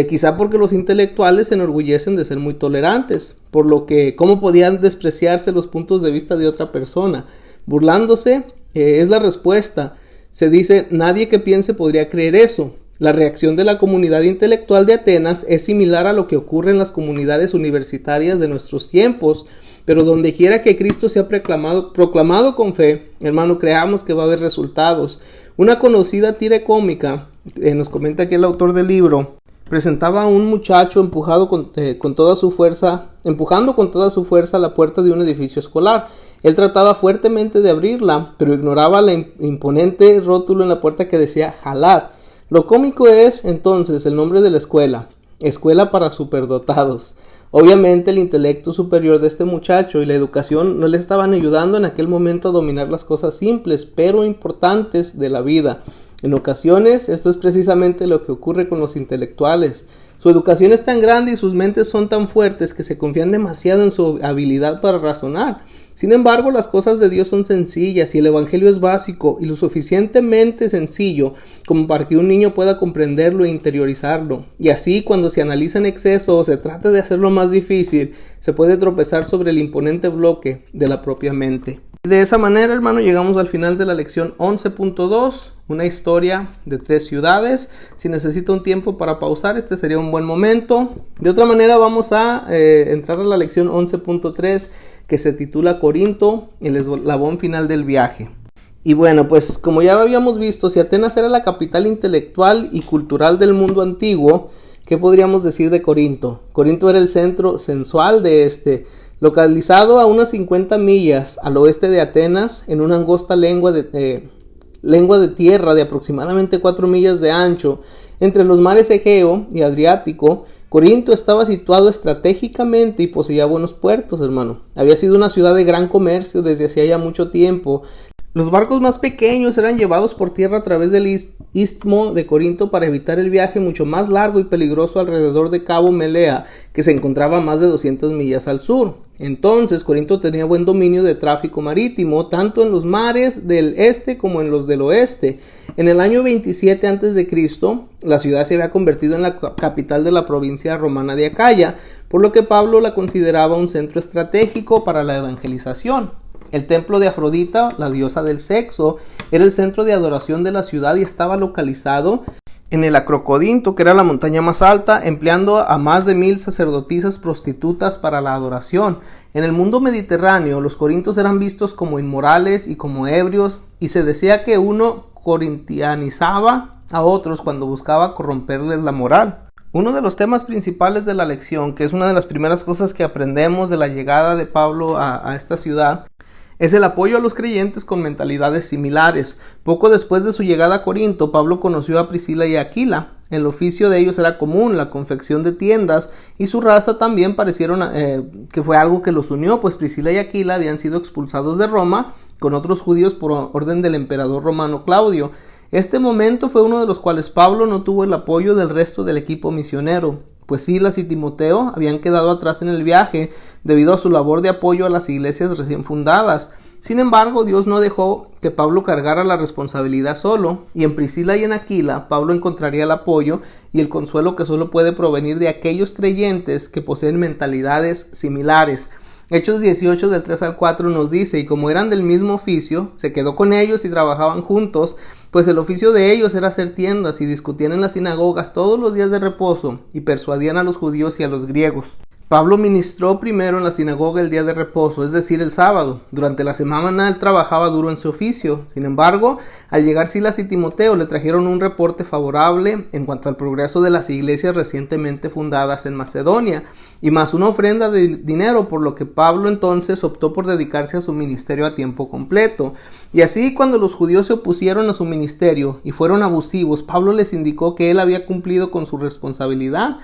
Quizá porque los intelectuales se enorgullecen de ser muy tolerantes, por lo que ¿cómo podían despreciarse los puntos de vista de otra persona? Burlándose es la respuesta. Se dice: nadie que piense podría creer eso. La reacción de la comunidad intelectual de Atenas es similar a lo que ocurre en las comunidades universitarias de nuestros tiempos, pero donde quiera que Cristo sea proclamado con fe, hermano, creamos que va a haber resultados. Una conocida tira cómica, nos comenta aquí el autor del libro, presentaba a un muchacho empujando con toda su fuerza la puerta de un edificio escolar. Él trataba fuertemente de abrirla, pero ignoraba el imponente rótulo en la puerta que decía jalar. Lo cómico es entonces el nombre de la escuela: Escuela para Superdotados. Obviamente el intelecto superior de este muchacho y la educación no le estaban ayudando en aquel momento a dominar las cosas simples pero importantes de la vida. En ocasiones esto es precisamente lo que ocurre con los intelectuales. Su educación es tan grande y sus mentes son tan fuertes que se confían demasiado en su habilidad para razonar. Sin embargo, las cosas de Dios son sencillas y el evangelio es básico y lo suficientemente sencillo como para que un niño pueda comprenderlo e interiorizarlo. Y así, cuando se analiza en exceso o se trata de hacerlo más difícil, se puede tropezar sobre el imponente bloque de la propia mente. De esa manera, hermano, llegamos al final de la lección 11.2, una historia de 3 ciudades. Si necesita un tiempo para pausar, este sería un buen momento. De otra manera, vamos a entrar a la lección 11.3, que se titula Corinto, el eslabón final del viaje. Y bueno, pues como ya habíamos visto, si Atenas era la capital intelectual y cultural del mundo antiguo, ¿qué podríamos decir de Corinto? Corinto era el centro sensual de localizado a unas 50 millas al oeste de Atenas, en una angosta lengua de tierra de aproximadamente 4 millas de ancho, entre los mares Egeo y Adriático. Corinto estaba situado estratégicamente y poseía buenos puertos, hermano. Había sido una ciudad de gran comercio desde hacía ya mucho tiempo. Los barcos más pequeños eran llevados por tierra a través del istmo de Corinto para evitar el viaje mucho más largo y peligroso alrededor de Cabo Melea, que se encontraba a más de 200 millas al sur. Entonces, Corinto tenía buen dominio de tráfico marítimo, tanto en los mares del este como en los del oeste. En el año 27 a.C., la ciudad se había convertido en la capital de la provincia romana de Acaya, por lo que Pablo la consideraba un centro estratégico para la evangelización. El templo de Afrodita, la diosa del sexo, era el centro de adoración de la ciudad y estaba localizado en el Acrocodinto, que era la montaña más alta, empleando a más de 1000 sacerdotisas prostitutas para la adoración. En el mundo mediterráneo, los corintios eran vistos como inmorales y como ebrios, y se decía que uno corintianizaba a otros cuando buscaba corromperles la moral. Uno de los temas principales de la lección, que es una de las primeras cosas que aprendemos de la llegada de Pablo a esta ciudad, es el apoyo a los creyentes con mentalidades similares. Poco después de su llegada a Corinto, Pablo conoció a Priscila y Aquila. El oficio de ellos era común, la confección de tiendas, y su raza también parecieron que fue algo que los unió, pues Priscila y Aquila habían sido expulsados de Roma con otros judíos por orden del emperador romano Claudio. Este momento fue uno de los cuales Pablo no tuvo el apoyo del resto del equipo misionero, pues Silas y Timoteo habían quedado atrás en el viaje debido a su labor de apoyo a las iglesias recién fundadas. Sin embargo, Dios no dejó que Pablo cargara la responsabilidad solo, y en Priscila y en Aquila Pablo encontraría el apoyo y el consuelo que solo puede provenir de aquellos creyentes que poseen mentalidades similares. Hechos 18 del 3 al 4 nos dice: y como eran del mismo oficio, se quedó con ellos y trabajaban juntos, pues el oficio de ellos era hacer tiendas, y discutían en las sinagogas todos los días de reposo, y persuadían a los judíos y a los griegos. Pablo ministró primero en la sinagoga el día de reposo, es decir, el sábado. Durante la semana él trabajaba duro en su oficio. Sin embargo, al llegar Silas y Timoteo le trajeron un reporte favorable en cuanto al progreso de las iglesias recientemente fundadas en Macedonia, y más una ofrenda de dinero, por lo que Pablo entonces optó por dedicarse a su ministerio a tiempo completo. Y así, cuando los judíos se opusieron a su ministerio y fueron abusivos, Pablo les indicó que él había cumplido con su responsabilidad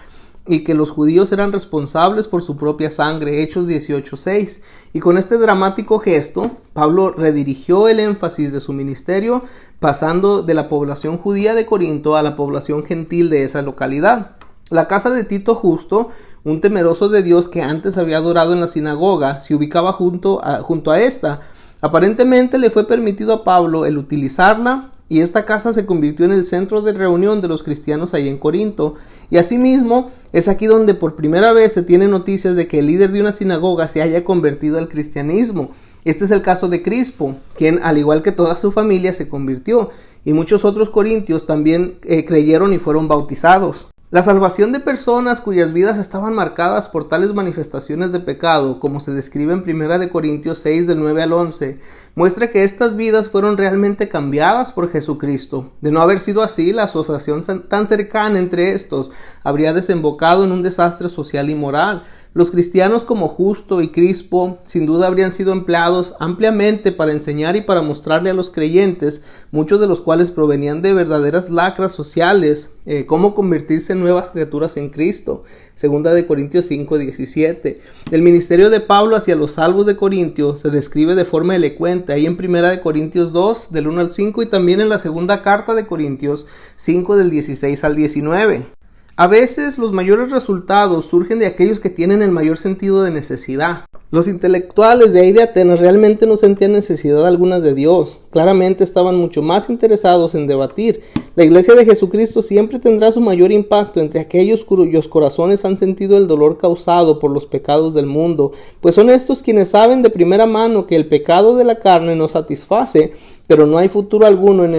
y que los judíos eran responsables por su propia sangre. Hechos 18:6. Y con este dramático gesto, Pablo redirigió el énfasis de su ministerio, pasando de la población judía de Corinto a la población gentil de esa localidad. La casa de Tito Justo, un temeroso de Dios que antes había adorado en la sinagoga, se ubicaba junto a esta. Aparentemente le fue permitido a Pablo el utilizarla, y esta casa se convirtió en el centro de reunión de los cristianos ahí en Corinto. Y asimismo, es aquí donde por primera vez se tiene noticias de que el líder de una sinagoga se haya convertido al cristianismo. Este es el caso de Crispo, quien al igual que toda su familia se convirtió, y muchos otros corintios también creyeron y fueron bautizados. La salvación de personas cuyas vidas estaban marcadas por tales manifestaciones de pecado, como se describe en 1 Corintios 6 del 9 al 11, muestra que estas vidas fueron realmente cambiadas por Jesucristo. De no haber sido así, la asociación tan cercana entre estos habría desembocado en un desastre social y moral. Los cristianos como Justo y Crispo sin duda habrían sido empleados ampliamente para enseñar y para mostrarle a los creyentes, muchos de los cuales provenían de verdaderas lacras sociales, cómo convertirse en nuevas criaturas en Cristo. 2 Corintios 5:17. El ministerio de Pablo hacia los salvos de Corintio se describe de forma elocuente ahí en 1 Corintios 2 del 1 al 5 y también en la segunda carta de Corintios 5 del 16 al 19. A veces los mayores resultados surgen de aquellos que tienen el mayor sentido de necesidad. Los intelectuales de ahí de Atenas realmente no sentían necesidad alguna de Dios. Claramente estaban mucho más interesados en debatir. La iglesia de Jesucristo siempre tendrá su mayor impacto entre aquellos cuyos corazones han sentido el dolor causado por los pecados del mundo, pues son estos quienes saben de primera mano que el pecado de la carne no satisface, pero no hay futuro alguno en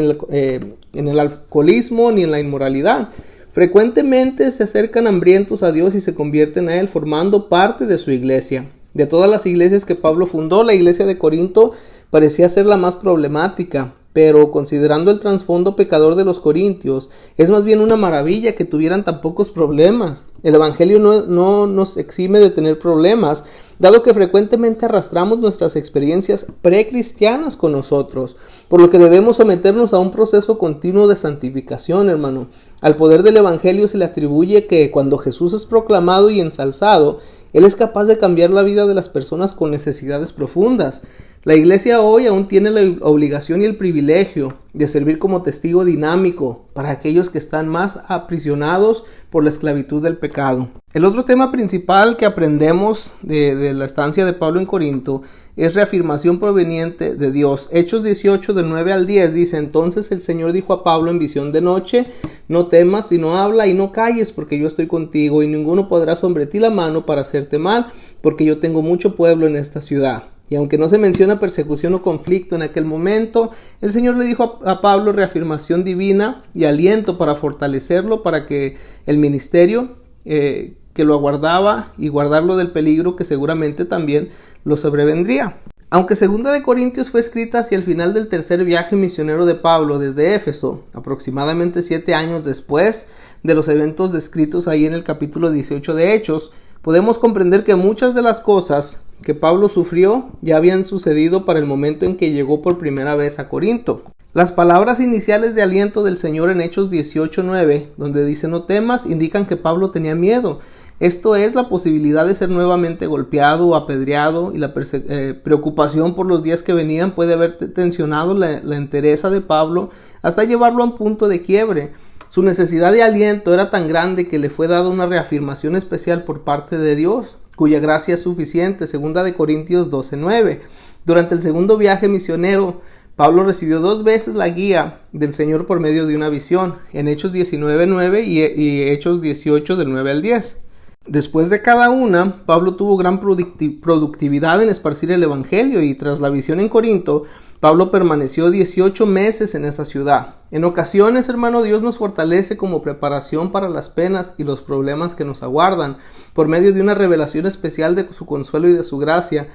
el alcoholismo ni en la inmoralidad. Frecuentemente se acercan hambrientos a Dios y se convierten a Él, formando parte de su iglesia. De todas las iglesias que Pablo fundó, la iglesia de Corinto parecía ser la más problemática, pero considerando el trasfondo pecador de los corintios, es más bien una maravilla que tuvieran tan pocos problemas. El Evangelio no nos exime de tener problemas, dado que frecuentemente arrastramos nuestras experiencias precristianas con nosotros, por lo que debemos someternos a un proceso continuo de santificación, hermano. Al poder del Evangelio se le atribuye que cuando Jesús es proclamado y ensalzado, Él es capaz de cambiar la vida de las personas con necesidades profundas. La iglesia hoy aún tiene la obligación y el privilegio de servir como testigo dinámico para aquellos que están más aprisionados por la esclavitud del pecado. El otro tema principal que aprendemos de la estancia de Pablo en Corinto es reafirmación proveniente de Dios. Hechos 18 del 9 al 10 dice: entonces el Señor dijo a Pablo en visión de noche: no temas, sino habla y no calles, porque yo estoy contigo, y ninguno podrá sobre ti la mano para hacerte mal, porque yo tengo mucho pueblo en esta ciudad. Y aunque no se menciona persecución o conflicto en aquel momento, el Señor le dijo a Pablo reafirmación divina y aliento para fortalecerlo, para que el ministerio que lo aguardaba y guardarlo del peligro que seguramente también lo sobrevendría. Aunque 2 de Corintios fue escrita hacia el final del tercer viaje misionero de Pablo desde Éfeso, aproximadamente 7 años después de los eventos descritos ahí en el capítulo 18 de Hechos, podemos comprender que muchas de las cosas que Pablo sufrió ya habían sucedido para el momento en que llegó por primera vez a Corinto. Las palabras iniciales de aliento del Señor en Hechos 18:9, donde dice no temas, indican que Pablo tenía miedo. Esto es la posibilidad de ser nuevamente golpeado o apedreado, y la preocupación por los días que venían puede haber tensionado la entereza de Pablo hasta llevarlo a un punto de quiebre. Su necesidad de aliento era tan grande que le fue dada una reafirmación especial por parte de Dios, cuya gracia es suficiente, 2 de Corintios 12:9. Durante el segundo viaje misionero, Pablo recibió 2 veces la guía del Señor por medio de una visión, en Hechos 19:9 y Hechos 18 del 9 al 10. Después de cada una, Pablo tuvo gran productividad en esparcir el Evangelio, y tras la visión en Corinto, Pablo permaneció 18 meses en esa ciudad. En ocasiones, hermano, Dios nos fortalece como preparación para las penas y los problemas que nos aguardan, por medio de una revelación especial de su consuelo y de su gracia.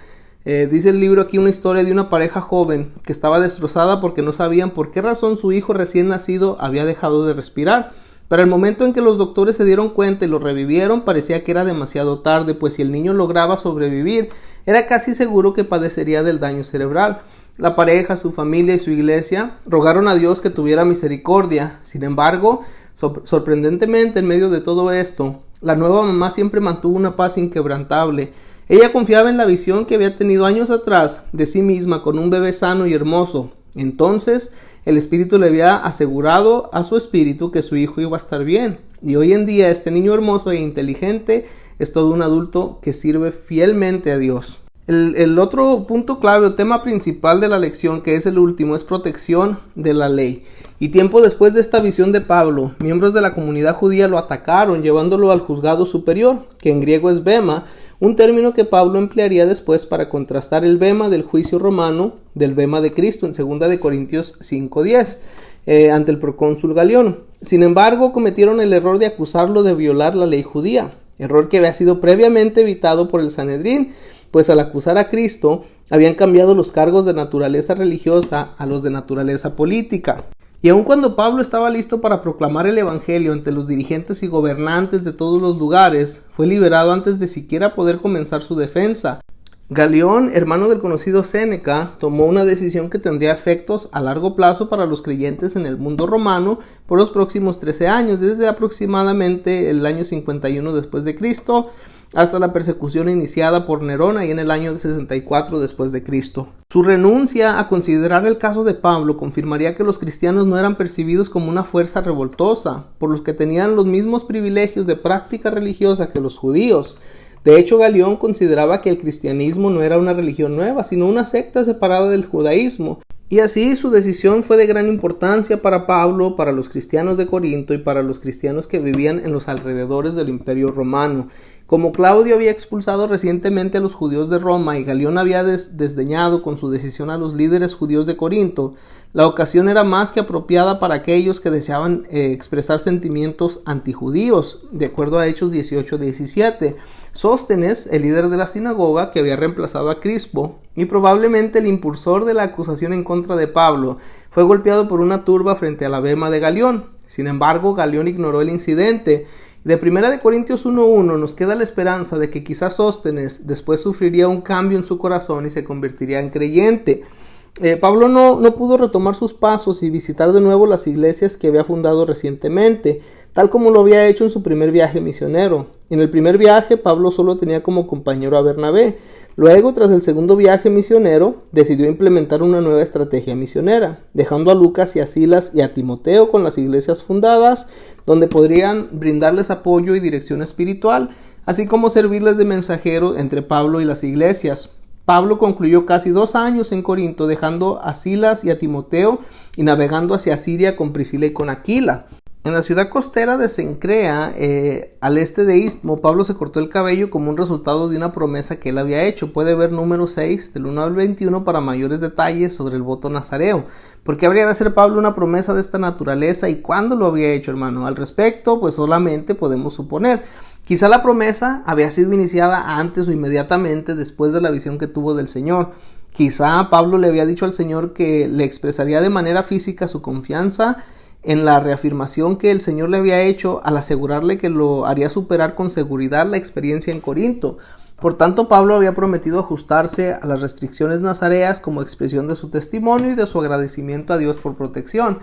Dice el libro aquí una historia de una pareja joven que estaba destrozada porque no sabían por qué razón su hijo recién nacido había dejado de respirar. Para el momento en que los doctores se dieron cuenta y lo revivieron, parecía que era demasiado tarde, pues si el niño lograba sobrevivir, era casi seguro que padecería del daño cerebral. La pareja, su familia y su iglesia rogaron a Dios que tuviera misericordia. Sin embargo, sorprendentemente, en medio de todo esto, la nueva mamá siempre mantuvo una paz inquebrantable. Ella confiaba en la visión que había tenido años atrás de sí misma con un bebé sano y hermoso. Entonces, el Espíritu le había asegurado a su espíritu que su hijo iba a estar bien. Y hoy en día este niño hermoso e inteligente es todo un adulto que sirve fielmente a Dios. El otro punto clave o tema principal de la lección, que es el último, es protección de la ley. Y tiempo después de esta visión de Pablo, miembros de la comunidad judía lo atacaron, llevándolo al juzgado superior, que en griego es bema, un término que Pablo emplearía después para contrastar el bema del juicio romano del bema de Cristo en 2 de Corintios 5:10 ante el procónsul Galión. Sin embargo, cometieron el error de acusarlo de violar la ley judía, error que había sido previamente evitado por el Sanedrín, pues al acusar a Cristo habían cambiado los cargos de naturaleza religiosa a los de naturaleza política. Y aun cuando Pablo estaba listo para proclamar el Evangelio ante los dirigentes y gobernantes de todos los lugares, fue liberado antes de siquiera poder comenzar su defensa. Galión, hermano del conocido Séneca, tomó una decisión que tendría efectos a largo plazo para los creyentes en el mundo romano por los próximos 13 años, desde aproximadamente el año 51 después de Cristo hasta la persecución iniciada por Nerón ahí en el año 64 después de Cristo. Su renuncia a considerar el caso de Pablo confirmaría que los cristianos no eran percibidos como una fuerza revoltosa, por los que tenían los mismos privilegios de práctica religiosa que los judíos. De hecho, Galión consideraba que el cristianismo no era una religión nueva, sino una secta separada del judaísmo. Y así su decisión fue de gran importancia para Pablo, para los cristianos de Corinto y para los cristianos que vivían en los alrededores del Imperio Romano. Como Claudio había expulsado recientemente a los judíos de Roma y Galión había desdeñado con su decisión a los líderes judíos de Corinto, la ocasión era más que apropiada para aquellos que deseaban expresar sentimientos antijudíos, de acuerdo a Hechos 18-17. Sóstenes, el líder de la sinagoga que había reemplazado a Crispo y probablemente el impulsor de la acusación en contra de Pablo, fue golpeado por una turba frente a la bema de Galión. Sin embargo, Galión ignoró el incidente. De 1 Corintios 1:1 nos queda la esperanza de que quizás Sóstenes después sufriría un cambio en su corazón y se convertiría en creyente. Pablo no pudo retomar sus pasos y visitar de nuevo las iglesias que había fundado recientemente, tal como lo había hecho en su primer viaje misionero. En el primer viaje, Pablo solo tenía como compañero a Bernabé. Luego, tras el segundo viaje misionero, decidió implementar una nueva estrategia misionera, dejando a Lucas y a Silas y a Timoteo con las iglesias fundadas, donde podrían brindarles apoyo y dirección espiritual, así como servirles de mensajero entre Pablo y las iglesias. Pablo concluyó casi 2 años en Corinto, dejando a Silas y a Timoteo y navegando hacia Siria con Priscila y con Aquila. En la ciudad costera de Cencrea, al este de Istmo, Pablo se cortó el cabello como un resultado de una promesa que él había hecho. Puede ver número 6, del 1 al 21, para mayores detalles sobre el voto nazareo. ¿Por qué habría de hacer Pablo una promesa de esta naturaleza y cuándo lo había hecho, hermano? Al respecto, pues solamente podemos suponer. Quizá la promesa había sido iniciada antes o inmediatamente después de la visión que tuvo del Señor. Quizá Pablo le había dicho al Señor que le expresaría de manera física su confianza en la reafirmación que el Señor le había hecho al asegurarle que lo haría superar con seguridad la experiencia en Corinto. Por tanto, Pablo había prometido ajustarse a las restricciones nazareas como expresión de su testimonio y de su agradecimiento a Dios por protección.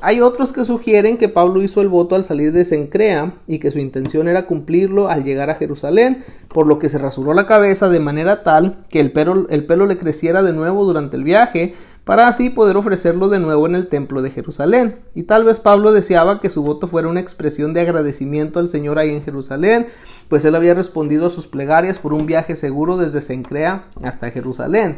Hay otros que sugieren que Pablo hizo el voto al salir de Cencrea y que su intención era cumplirlo al llegar a Jerusalén, por lo que se rasuró la cabeza de manera tal que el pelo le creciera de nuevo durante el viaje, para así poder ofrecerlo de nuevo en el templo de Jerusalén. Y tal vez Pablo deseaba que su voto fuera una expresión de agradecimiento al Señor ahí en Jerusalén, pues él había respondido a sus plegarias por un viaje seguro desde Cencrea hasta Jerusalén.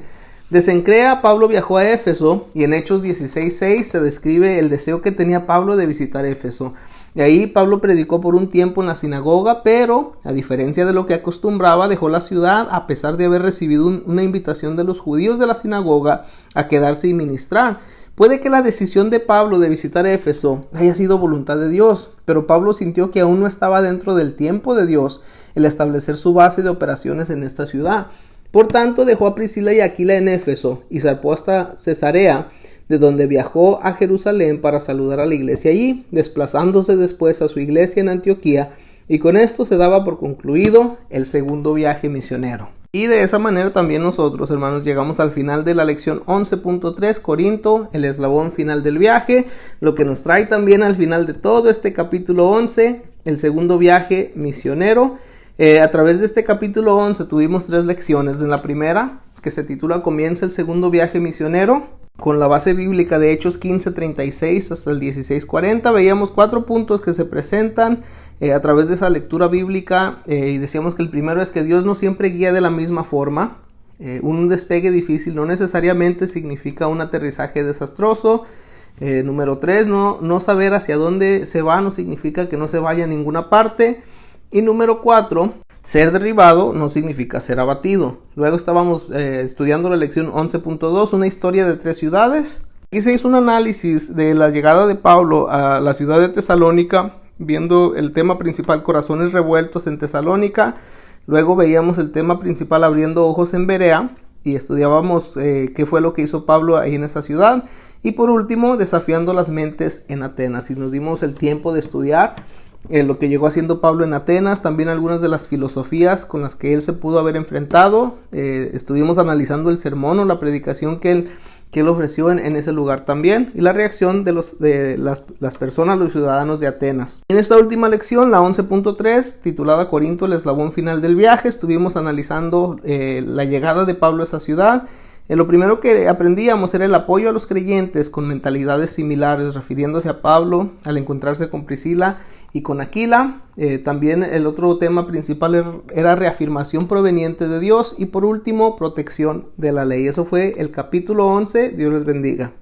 De Cencrea, Pablo viajó a Éfeso, y en Hechos 16:6 se describe el deseo que tenía Pablo de visitar Éfeso. De ahí Pablo predicó por un tiempo en la sinagoga, pero, a diferencia de lo que acostumbraba, dejó la ciudad a pesar de haber recibido una invitación de los judíos de la sinagoga a quedarse y ministrar. Puede que la decisión de Pablo de visitar Éfeso haya sido voluntad de Dios, pero Pablo sintió que aún no estaba dentro del tiempo de Dios el establecer su base de operaciones en esta ciudad. Por tanto, dejó a Priscila y Aquila en Éfeso y zarpó hasta Cesarea, de donde viajó a Jerusalén para saludar a la iglesia allí, desplazándose después a su iglesia en Antioquía, y con esto se daba por concluido el segundo viaje misionero. Y de esa manera también nosotros, hermanos, llegamos al final de la lección 11.3, Corinto, el eslabón final del viaje, lo que nos trae también al final de todo este capítulo 11, el segundo viaje misionero. A través de este capítulo 11 tuvimos 3 lecciones. En la primera, que se titula Comienza el segundo viaje misionero, con la base bíblica de Hechos 15:36 hasta el 16:40, veíamos 4 puntos que se presentan a través de esa lectura bíblica, y decíamos que el primero es que Dios no siempre guía de la misma forma. Un despegue difícil no necesariamente significa un aterrizaje desastroso. Número 3, no saber hacia dónde se va no significa que no se vaya a ninguna parte. Y número 4, ser derribado no significa ser abatido. Luego estábamos estudiando la lección 11.2, una historia de 3 ciudades. Aquí se hizo un análisis de la llegada de Pablo a la ciudad de Tesalónica, viendo el tema principal, corazones revueltos en Tesalónica. Luego veíamos el tema principal, abriendo ojos en Berea, y estudiábamos qué fue lo que hizo Pablo ahí en esa ciudad. Y por último, desafiando las mentes en Atenas. Y nos dimos el tiempo de estudiar lo que llegó haciendo Pablo en Atenas, también algunas de las filosofías con las que él se pudo haber enfrentado. Estuvimos analizando el sermón o la predicación que él ofreció en ese lugar también, y la reacción de las personas, los ciudadanos de Atenas. En esta última lección, la 11.3, titulada Corinto, el eslabón final del viaje, estuvimos analizando la llegada de Pablo a esa ciudad. Lo primero que aprendíamos era el apoyo a los creyentes con mentalidades similares, refiriéndose a Pablo al encontrarse con Priscila y con Aquila. También el otro tema principal era reafirmación proveniente de Dios, y por último, protección de la ley. Eso fue el capítulo 11. Dios les bendiga.